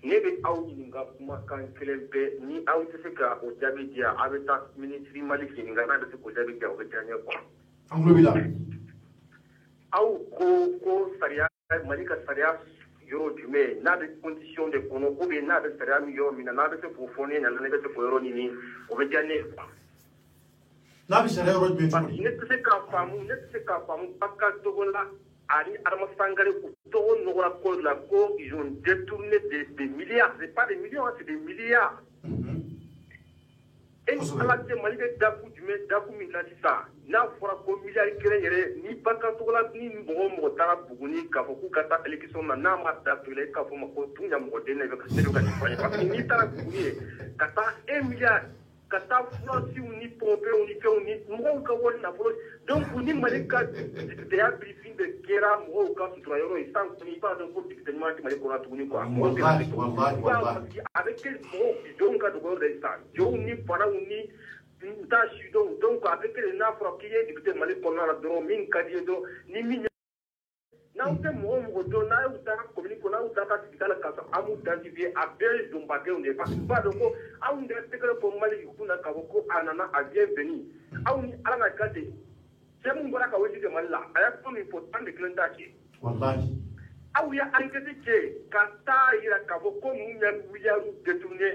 Nebe Aouinga, Makan Kelempe, ni Aoutifika, ou Jabidia, Aveta, Ministry Maliki, Ngana de Kojabidia, ou Jania. Anglovila. Aou Ko Saria, Malika Saria, Euro Jume, n'a de conditions de Kono, ou bien n'a de Saria, n'a de Fofoné, n'a de Foronini, ou Jania. N'a de Saria, ou bien ne tɛ se k'a faamu Bakar Togola ani Adama Sangare u tɔgɔ nɔgɔra ko la ko ils ont détourné des milliards, c'est pas des millions, c'est des milliards. Et ala tɛ Mali bɛ daku jumɛn daku min na sisan n'a fɔra ko miliyari kelen yɛrɛ ni Bakar Togola ni mɔgɔ taara Buguni k'a fɔ k'u ka taa élection na n'a ma datugu k'a fɔ ma ko tun ya mɔgɔ den ne bɛ ka ɲɛfɔ parce que n'i taara Buguni ye ka taa 1 milliard ka taa furasiw ni pompew ni fɛnw ni mɔgɔw ka wari nafolo donc ni Mali ka daya briefing de kɛra mɔgɔw ka sutura yɔrɔ ye san kɔni i b'a dɔn ko député ɲuman tɛ Mali kɔnɔ tuguni quoi a bɛ kɛ mɔgɔw jɔnw ka dogo de sisan jɔnw ni fanaw ni t'a si dɔn donc a bɛ kɛ n'a fɔra k'i ye député Mali kɔnɔna la dɔrɔn min ka di ye dɔrɔn ni min n'aw tɛ mɔgɔ dɔn n'a y'u taara commune kɔnɔ n'aw taara sigida la k'a sɔrɔ an m'u identifié a bɛɛ ye donbadenw de ye parce que b'a dɔn ko anw de tɛgɛrɛ fɔ Mali kunna k'a fɔ ko a nana a bienvenu aw ni Ala ka kan de cɛ min bɔra ka wele kɛ Mali la a y'a fɔ min fɔ tan de kelen t'a kɛ wallahi aw ye enquête kɛ ka taa yira k'a fɔ ko mun ye miliyariw détourné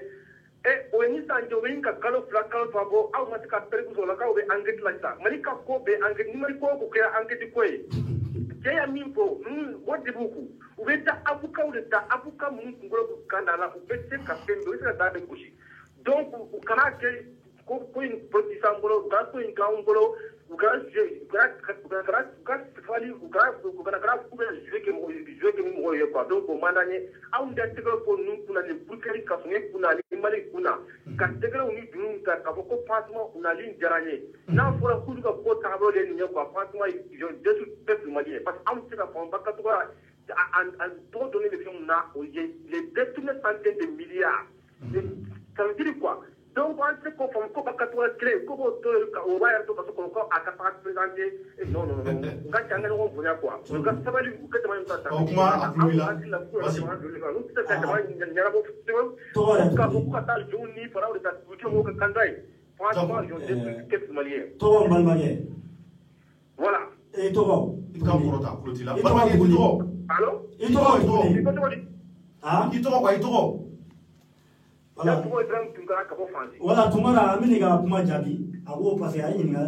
o ye ni san jɔ o bɛ ka kalo 2 kalo 3 bɔ aw ma se ka permis sɔrɔ la k'aw bɛ enquête la sisan Mali ka ko bɛ enquête ni Mali ko o ko kɛra enquête ko ye cɛ ya min fɔ o de b'u kun u bɛ taa avocat de ta avocat minnu kunkolo b'u kan da la u bɛ se ka fɛn bɛɛ u bɛ se ka taa bɛɛ gosi donc u kana kɛ ko in politique an bolo u ka ko in k'an bolo u ka fali u kana k'u bɛ jouer kɛ mɔgɔw ye quoi donc o man d'an ye anw da tɛgɛrɛ fɔ ninnu kunna ni Burkina Kasoɲɛ kunna ni Mali kunna ka tɛgɛrɛw ni dunun ta k'a fɔ ko franchement u nali diyara n ye n'a fɔra k'olu ka ko taabolo de nin ye quoi franchement ils ont déçu peuple malien parce que anw tɛ se ka fɔ Bakar Togola a tɔgɔ dɔnnen bɛ fɛn min na o ye les détourné centaines de milliards ça veut dire quoi donc an tɛ ko faamu ko Bakar Togola kelen ko b'o to o b'a yɛrɛ to ka so kɔnɔ ko a ka taga présenter non n ka ca an ka ɲɔgɔn bonya quoi u ka sabali u ka jamana in ta o kuma a tulo b'i la n'u tɛ se ka jamana ɲɛnabɔ k'a fɔ ko ka taa jɔnw ni faraw de ta dugu mɔgɔw ka kanda ye franchement ils ont détruit quelques Maliens. Tɔgɔ n balimakɛ. Voilà. I tɔgɔ. I ka kɔrɔta kulo t'i la balimakɛ i tɔgɔ. Allo. I tɔgɔ. I ko tɔgɔ di. I tɔgɔ quoi i tɔgɔ. Voilà. Tɔgɔ Ibrahim Tunkara ka bɔ Fansi. Voilà Tunkara an bɛ nin ka kuma jaabi a ko parce que a ye ɲininka.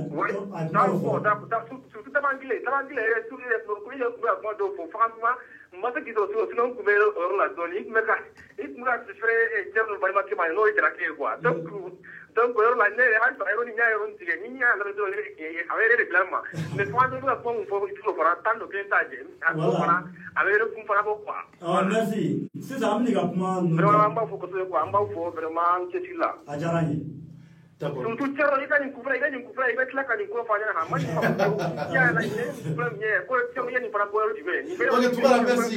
Surtout Tabangile yɛrɛ surtout yɛrɛ ko i ye kuma dɔw fɔ franchement n ma se k'i sɔrɔ sinon n tun bɛ yɔrɔ la dɔɔnin i tun bɛ ka susurrer Thierno balimakɛ ma n'o ye Jalaki ye quoi donc donc la ne ha fa ero ni nya tige ni nya na do avere reclama me quando tu pon un po' tutto farà tanto che taje allora avere un po' qua merci c'est ça amni ga kuma vraiment amba fo ko to ko amba fo vraiment ke tilla ajarani donc tu cerro ni kan kufra iba tla kan ko fa na ma ya na ne premier ko ti mo ni para ko ro dibe ni ok tu vas merci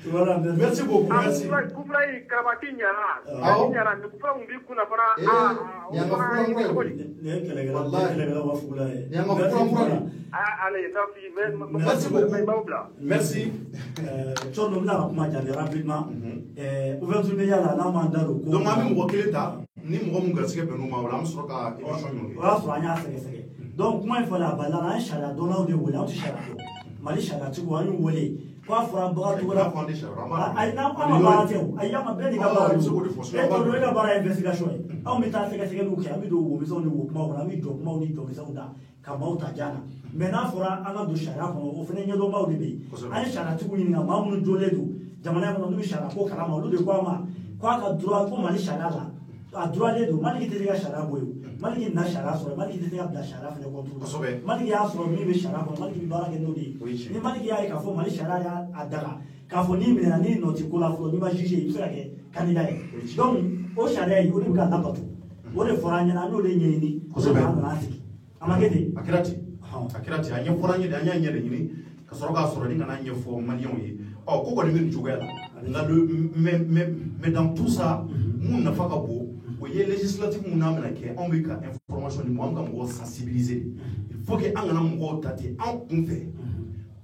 voilà merci beaucoup merci kufra i krabatinya ah ni kufra un bi kuna para ya ngafura ngwe ne kele wa fula ya ngafura allez ça fi merci beaucoup merci chono na kuma jale rapidement ouverture media la na mandaro ko donc ami mo keleta ni mo mo garsike be no ma wala am soro ka émission yo wa so anya sege donc moi il faut la balala inshallah dona de wala on shara ko mali shara tu wa yu wole kwa fura baga tu wala ay na ama ba te ay ama be ni ka ba e to do ina bara investigation au meta sege lu ke ami do wo mi so ni wo ma wala mi do ma ni do mi so da ka mauta jana mena fura anga do shara ko o fene nyodo ma o de be ay shara tu ni na ma mu do le do jamana ko no shara ko kala ma lu de kwa ma kwa ka droit ko mali shara la a droit le do mali ki te ga shara boyo mali ki na shara so mali ki te ga bla shara fene ko tu mali ki ya so mi be shara ko mali ki bara ke no di ni mali ki ya ka fo mali shara ya adara ka fo ni mi na ni no ti ko la fo ni ba juger il sera ke candidat donc o shara yi o ni ga na patu o le foranya na no le nyeni ko so na na ti amagede akirati anya foranya da anya nyere nyini ka soro ga soro ni ngana nye fo malion yi oh ko ko ni mi jugela nga le mais dans tout ça mun na faka bo o ye législatif mun na mena ke on be ka information ni mo am ka mo sensibiliser il faut que angana mo tati en kun fait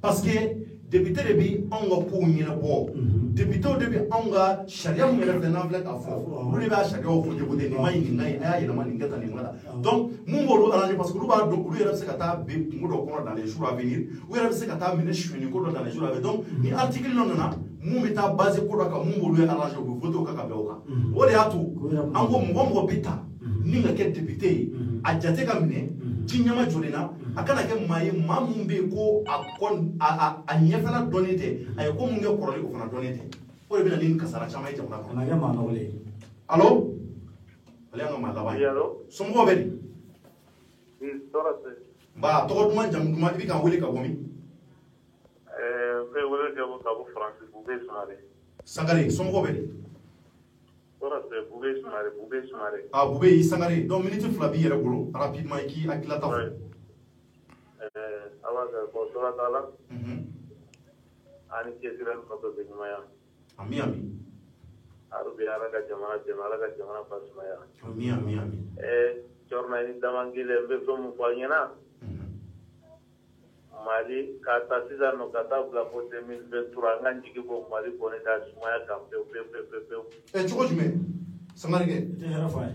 parce que député de bi on ga ko nyina bo député de bi on ga sharia mo le na vla ka fo lu ba sharia o fo je bo de ni mai ni ngai ay na mani ngata ni ngada donc mun bo lo arranger parce que lu ba do lu yera se kata be ngodo ko dans les jours à venir ou yera se kata mine shweni ko dans les jours à venir donc ni article non na mun bita base ko da ka mun bo lu arranger ko voto ka ka be o ka o de atu an ko mo bita ni nga ke député a jate ka mine tinyama jolena akana ke maye mamun be ko akon a nyefala donete ay ko mun nge korole ko fana donete o be na ni kasara chama ite mona na ga ma na wole allo ale nga mala ba allo somo be ni torate ba to duma jam duma bi kan wele ka gomi be wele ke ko france bu be sare sangare somo be torate bu be sare ah bu be sangare donc minute flabi yere bolo rapidement ki akila ta awaga ko torata la ani ke siran ko be maya ami arubi alaga jamana basmaya ami jorna ni damangile be from kwanyana mali kata sisa no kata bla ko 2023 nganji ki bo mali ko ne da sumaya kampe pe choko jume samarige te hera fa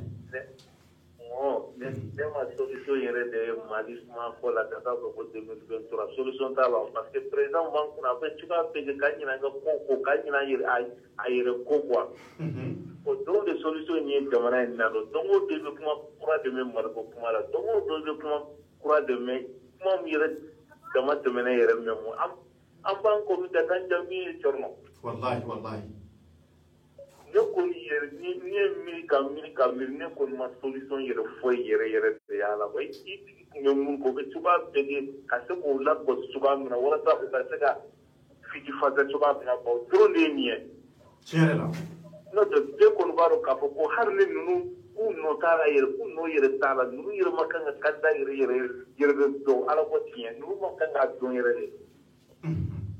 ne ma solution yere de mali suma ko la kata ko 2023 solution ta la parce que président banque na pe chuka pe ke kanyina ga ko kanyina yere ayere ko kwa o don de solution ni jamana ni na do dongo de kuma kura de me mar ko kuma la dongo de kuma kura de me kuma mi yere dama de me yere me mu am ban ko mi da kan jami chorno wallahi ne ko yere ni mi ka ne ko ma solution yere fo yere de ya la bai ne mun ko be tuba de ka se ko la ko tuba mi na wala ta ko ta se ka fiti fa da tuba mi na ko dro ne ni chere la no de ko baro ka ko har ne nunu no tara yere tala nunu yere makanga kadda yere do ala ko tiye nunu makanga do yere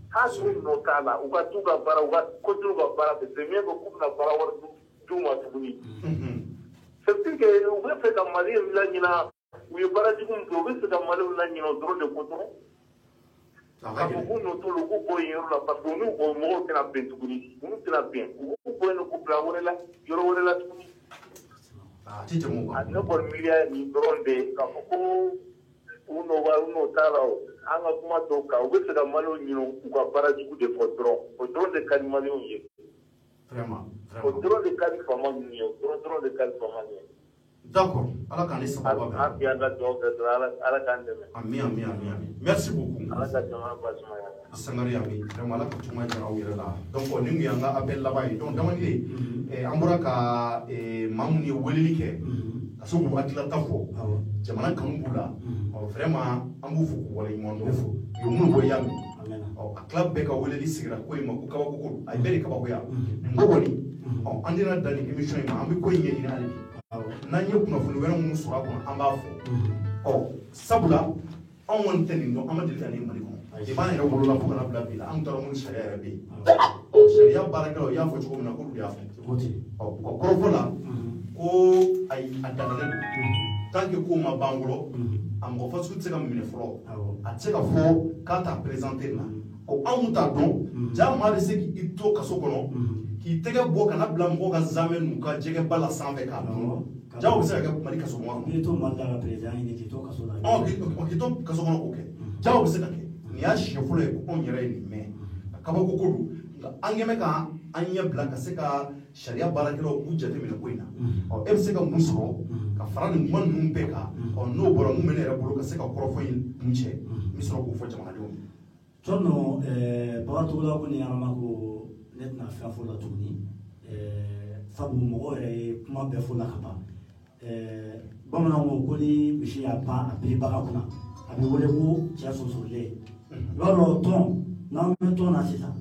hasu no tala uga tuga bara uga ko tuga bara de me ko kuna bara war duma tuguni c'est que uga fe ka mali la nyina uye bara digum do be se ka mali la nyina do de ko to ka ko no to lo ko yero la parce que nous au mo tena ben tuguni nous tena ben ko no ko bla wala yoro wala tuguni tite mo no por milia ni dronde ka ko uno tala anga kuma to ka ubese da malo nyino kwa para jiku de fodron de kan malo ye vraiment fodron de kan fama ni fodron de kan fama ni d'accord ala kan isa baba a bi anda do ala kan de ami merci beaucoup ala ka jama basma ya sangari ami vraiment ala ka tuma jara wira la donc on ngi anga appel la bay donc dama ni ambura ka mamuni welili ke ka so ko hakilata fɔ jamana kanu b'u la vraiment an b'u fo k'u waleɲuman dɔn u ye minnu bɔ i y'a mɛn a tila bɛɛ ka weleli sigira ko in ma ko kabako ko don a ye bɛɛ de kabakoya nin ko kɔni an tɛna dan nin émission in ma an bɛ ko in ɲɛɲini hali bi n'an ye kunnafoni wɛrɛ minnu sɔrɔ a kɔnɔ an b'a fɔ sabula anw kɔni tɛ nin dɔn an ma deli ka nin Mali kɔnɔ i b'an yɛrɛ wolola fo kana bila bi la an taara minnu sariya yɛrɛ bɛ yen sariya baarakɛlaw y'a fɔ cogo min na k'olu de y'a fɔ u ka kɔrɔfɔ la ko ayi a dagalen don tant que ko ma ban bolo a mɔgɔ fasugu tɛ se ka minɛ fɔlɔ a tɛ se ka fɔ k'a t'a présenté na anw t'a dɔn jaa maa bɛ se k'i to kaso kɔnɔ k'i tɛgɛ bɔ kana bila mɔgɔw ka zamɛ n'u ka jɛgɛba la sanfɛ k'a dun jaa o bɛ se ka kɛ Mali kaso kɔnɔ n'i to Mali la ka président ɲini k'i to kaso la k'i to kaso kɔnɔ k'o kɛ jaa o bɛ se ka kɛ nin y'a siɲɛ fɔlɔ ye ko anw yɛrɛ ye nin mɛn kabako ko don nka an ɲɛ bɛ ka an ɲɛ bila ka se ka sariya baarakɛlaw k'u jateminɛ ko in na e bɛ se ka mun sɔrɔ ka fara nin kuma ninnu bɛɛ kan n'o bɔra mun bɛ ne yɛrɛ bolo ka se ka kɔrɔfɔ in kun cɛ n bɛ sɔrɔ k'o fɔ jamanadenw ye. Tɔnɔ Bakarijan ko ni Arama ko ne tɛna fɛn fɔ la tuguni sabu mɔgɔ yɛrɛ ye kuma bɛɛ fɔ la ka ban bamananw ko ni misi y'a pan a biribaga kunna a bɛ wele ko cɛ sosolilen yɔrɔ tɔn n'an bɛ tɔn na sisan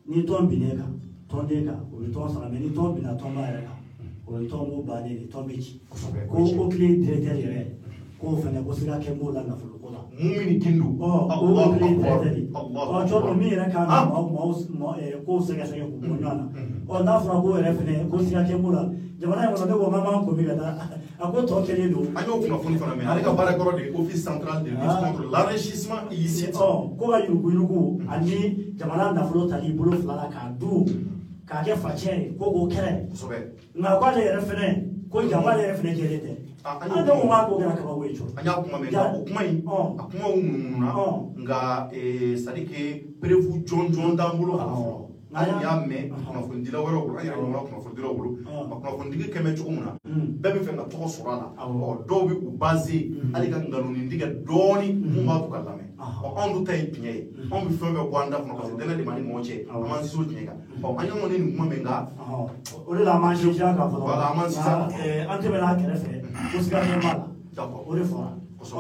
ni tɔn binnen kan tɔnden kan o bɛ tɔn sara mɛ ni tɔn binna tɔnba yɛrɛ kan o ye tɔn b'o bannen de tɔn bɛ ci ko o kile directeur yɛrɛ k'o fɛnɛ ko sira kɛ b'o la nafolo ko la. mun min kin don. o kile directeur de cɔrɔ min yɛrɛ kan ka maaw ko sɛgɛsɛgɛ k'u bɔ ɲɔgɔn na n'a fɔra ko yɛrɛ fɛnɛ ko sira kɛ b'o la jamana in kɔnɔ ne ko k'an b'an kunbɛn ka taa a ko tɔ kelen don. an y'o kunnafoni fana mɛn ale ka baarakɔrɔ de ye office central de lutte contre l'enrichissement illicite. ko ka yuruguyurugu ani jamana nafolo tali bolo fila la k'a dun k'a kɛ facɛn ye ko k'o kɛlɛ nka k'ale yɛrɛ fɛnɛ ko jamana yɛrɛ fɛnɛ jɛlen tɛ an tɛ ko k'a ko kɛra kabako ye cogo. an y'a kuma mɛn nka o kuma in a kumaw munumunu na nka c'est à dire que preuve jɔnjɔn t'an bolo a la fɔlɔ. an y'a mɛn kunnafonidila wɛrɛw bolo an yɛrɛ ɲɔgɔnna kunnafonidilaw bolo a kunnafonidigi kɛmɛ cogo min na bɛɛ bɛ fɛ ka tɔgɔ sɔrɔ a la dɔw bɛ u basé hali ka nkalonidigi dɔɔni mun b'a to ka lamɛn anw dun ta ye tiɲɛ ye anw bɛ fɛn bɛɛ bɔ an da kɔnɔ parce que dɛnɛ de b'an ni ɲɔgɔn cɛ an m'an sinsin o tiɲɛ kan an y'an kɔni nin kuma mɛn nka o de la an m'an sinsin a kan fɔlɔ voilà an m'an sinsin a kan an tɛmɛna a kɛrɛfɛ ko siga ɲɛ b'a la o de fɔra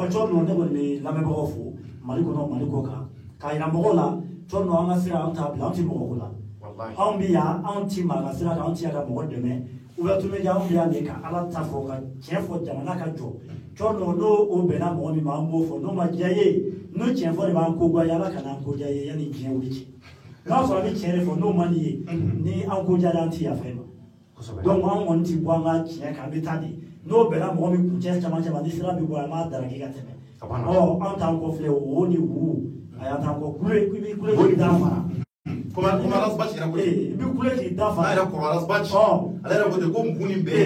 cɔ ninnu ne kɔni bɛ lamɛnbagaw fo Mali kɔnɔ Mali kɔ kan k'a yira mɔgɔw la cɔ ninnu an ka sira an t'a bila an tɛ mɔgɔ ko la anw bɛ yan anw ti maa ka sira kan anw ti yan ka mɔgɔ dɛmɛ ouverture media anw bɛ yan de ka ala ta fɔ ka tiɲɛ fɔ jamana ka jɔ cɔ ninnu n'o o bɛnna mɔgɔ min ma an b'o fɔ n'o ma diya ye n'o tiɲɛ fɔ de b'an ko diya ala kana an ko diya ye yanni diɲɛ wuli cɛ n'a sɔrɔ a bɛ tiɲɛ de fɔ n'o man di ye ni an ko diya an ti yafa ma donc an kɔni ti bɔ an ka tiɲɛ kan an bɛ taa de n'o bɛnna mɔgɔ min kuncɛ caman caman ni sira bɛ bɔ an b'a daraki ka tɛmɛ anw t'an kɔ filɛ o ni wu a y'an t'an kɔ kule i bɛ kule k'i da fara. Comment Rasbach yɛrɛ ko ten i bɛ kule k'i da fara. an yɛrɛ kɔrɔ Rasbach ale yɛrɛ ko ten ko mun nin bɛɛ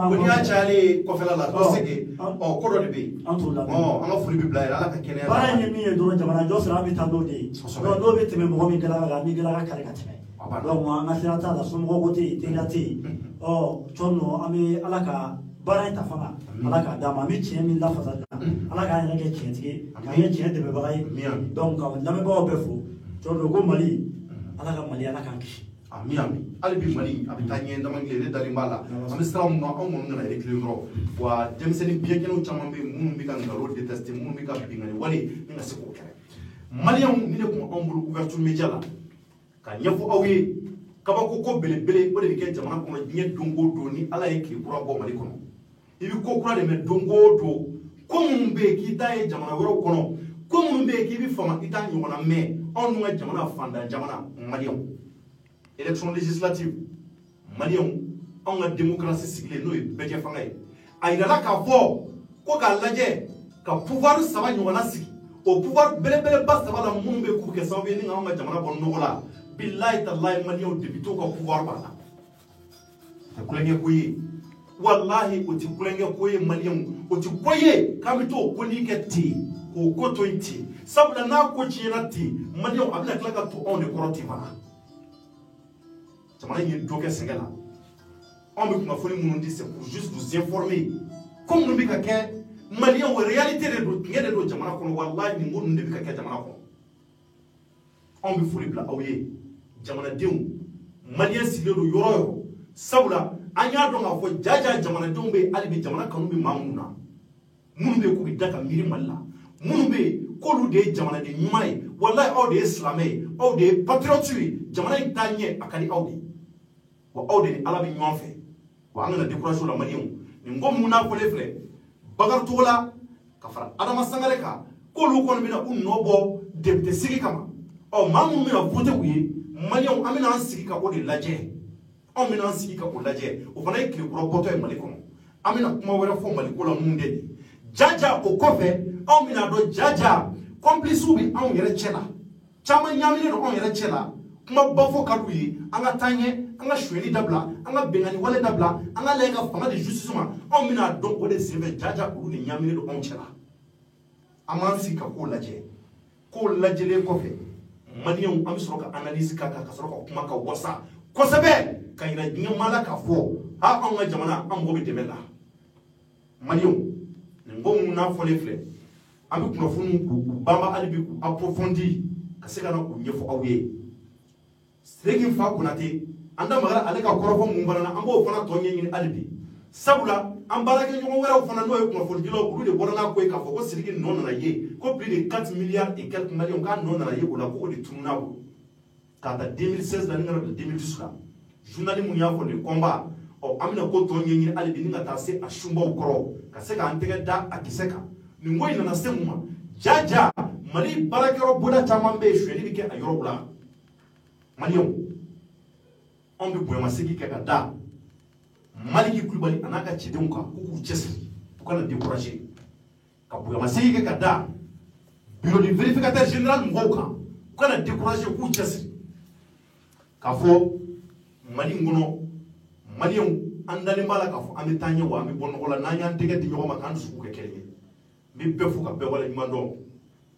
ko n'i y'a cayalen kɔfɛla la ko c'est que ko dɔ de bɛ yen an t'o lamɛn an ka foli bɛ bila yɛrɛ ala ka kɛnɛya. baara in ye min ye dɔrɔn jamana jɔ sira an bɛ taa n'o de ye n'o bɛ tɛmɛ mɔgɔ min gɛlɛya kan min gɛlɛya ka kari ka tɛmɛ donc an ka sira t'a la somɔgɔ ko tɛ yen teriya tɛ yen cɔ ninnu an bɛ ala ka baara in ta fana ala k'a d'a ma an bɛ tiɲɛ min lafasa la ala k'an yɛrɛ kɛ tiɲɛtigi k'an kɛ tiɲɛ dɛmɛbaga ye donc ka lamɛnbagaw bɛɛ fo cɔ ninnu ko Mali ala ka Mali ala k'an kisi. ami hali bi Mali a bɛ taa ɲɛ damankile ne dalen b'a la an bɛ sira mun na anw kɔni nana éclairer dɔrɔn wa denmisɛnnin biyɛnkɛlaw caman bɛ yen minnu bɛ ka nkalon détester minnu bɛ ka binkani wale ni ka se k'o kɛlɛ maliyɛnw ni de tun anw bolo ouverture média la ka ɲɛfɔ aw ye kabako ko belebele o de bɛ kɛ jamana kɔnɔ diɲɛ don o don ni ala ye tile kura bɔ Mali kɔnɔ i bɛ ko kura de mɛn don o don ko minnu bɛ yen k'i ta ye jamana wɛrɛw kɔnɔ ko minnu bɛ yen k'i bɛ fama i t'a ɲɔgɔnna mɛn anw dun ka jamana fantan jamana maliyɛnw élection législative maliyɛnw anw ka démocratie sigilen n'o ye bɛɛ fanga ye a yirala k'a fɔ ko k'a lajɛ ka pouvoir saba ɲɔgɔnna sigi o pouvoir belebeleba saba la minnu bɛ k'u kɛ sababu ye ni ka anw ka jamana bɔ nɔgɔ la bilayi talayi maliyɛnw députés ka pouvoir b'a la o tɛ kulonkɛ ko ye walahi o tɛ kulonkɛ ko ye maliyɛnw o tɛ ko ye k'an bɛ t'o ko ni kɛ ten k'o ko to yen ten sabula n'a ko tiɲɛna ten maliyɛnw a bɛna tila ka to anw de kɔrɔ ten fana jamana in ye dɔ kɛ sɛgɛn la anw bɛ kunnafoni minnu di c'est pour juste vous informer ko minnu bɛ ka kɛ maliyɛnw réalité de don tiɲɛ de don jamana kɔnɔ walahi nin ko ninnu de bɛ ka kɛ jamana kɔnɔ anw bɛ foli bila aw ye jamanadenw maliyɛn sigilen don yɔrɔ o yɔrɔ sabula an y'a dɔn k'a fɔ jaja jamanadenw bɛ hali bi jamana kanu bɛ maa minnu na minnu bɛ k'u bɛ da ka miiri Mali la minnu bɛ yen k'olu de ye jamanaden ɲuman ye walahi aw de ye silamɛ ye aw de ye patriote ye jamana in taa ɲɛ a ka di aw de ye wa aw de ni Ala bɛ ɲɔgɔn fɛ wa an kana décourager o la maliyɛnw nin ko mun n'a fɔlen filɛ Bakari Togola ka fara Adama Sangare kan k'olu kɔni bɛna u nɔ bɔ député sigi kama maa minnu bɛna voter u ye maliyɛnw an bɛna an sigi ka o de lajɛ anw bɛna an sigi ka o lajɛ o fana ye tilekɔrɔ bɔtɔ ye Mali kɔnɔ an bɛna kuma wɛrɛ fɔ Mali ko la mun de ye jaja o kɔfɛ anw bɛna dɔn jaja complices bɛ anw yɛrɛ cɛ la caman ɲaaminen don anw yɛrɛ cɛ la kuma ba fɔ ka d'u ye an ka taa ɲɛ an ka sonyɛli dabila an ka bɛnkanni wale dabila an ka lajɛ ka fanga di justice ma anw bɛna dɔn o de senfɛ jaja olu de ɲaaminen don anw cɛ la an b'an sigi ka k'o lajɛ k'o lajɛlen kɔfɛ maliyɛnw an bɛ sɔrɔ ka analyse k'a kan ka sɔrɔ ka kuma ka wasa kosɛbɛ ka yira diɲɛ maa la k'a fɔ anw ka jamana an mago bɛ dɛmɛ la maliyɛnw nin ko mun n'a fɔlen filɛ an bɛ kunnafoniw k'u banba hali bi k'u approfondi ka se ka na k'u ɲɛfɔ aw ye Seriki Fa Konate an da magara ale ka kɔrɔfɔ mun fana na an b'o fana tɔ ɲɛɲini hali bi sabula an baarakɛɲɔgɔn wɛrɛw fana n'o ye kunnafonidilaw olu de bɔra n'a ko ye k'a fɔ ko Seriki nɔ nana ye ko plus de 4 milliards et quelques maliyɛnw k'a nɔ nana ye o la ko o de tunun n'a bolo k'a ta 2016 la ni ka na bila 2010 la journal mun y'a fɔ de combat an bɛna ko tɔ ɲɛɲini hali bi ni ka taa se a sunbaw kɔrɔ ka se k'an tɛgɛ da a kisɛ kan nin ko in nana se mun ma jaja Mali baarakɛyɔrɔ bonda caman bɛ yen sonyɛli bɛ kɛ a yɔrɔw la maliyɛnw anw bɛ bonyamasegin kɛ ka da Maliki Kulibali a n'a ka cɛdenw kan k'u k'u cɛsiri u kana décourager ka bonyamasegin kɛ ka da bureau du vérificateur général mɔgɔw kan u kana décourager u k'u cɛsiri k'a fɔ Mali in kɔnɔ maliyɛnw an dalen b'a la k'a fɔ an bɛ taa ɲɛ wa an bɛ bɔ nɔgɔ la n'an y'an tɛgɛ di ɲɔgɔn ma k'an dusu kɛ kelen ye n bɛ bɛɛ fo ka bɛɛ waleɲuman dɔn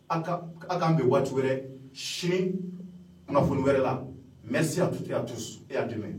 a k'an bɛn waati wɛrɛ sini kunnafoni wɛrɛ la merci à toutes et à tous et à demain.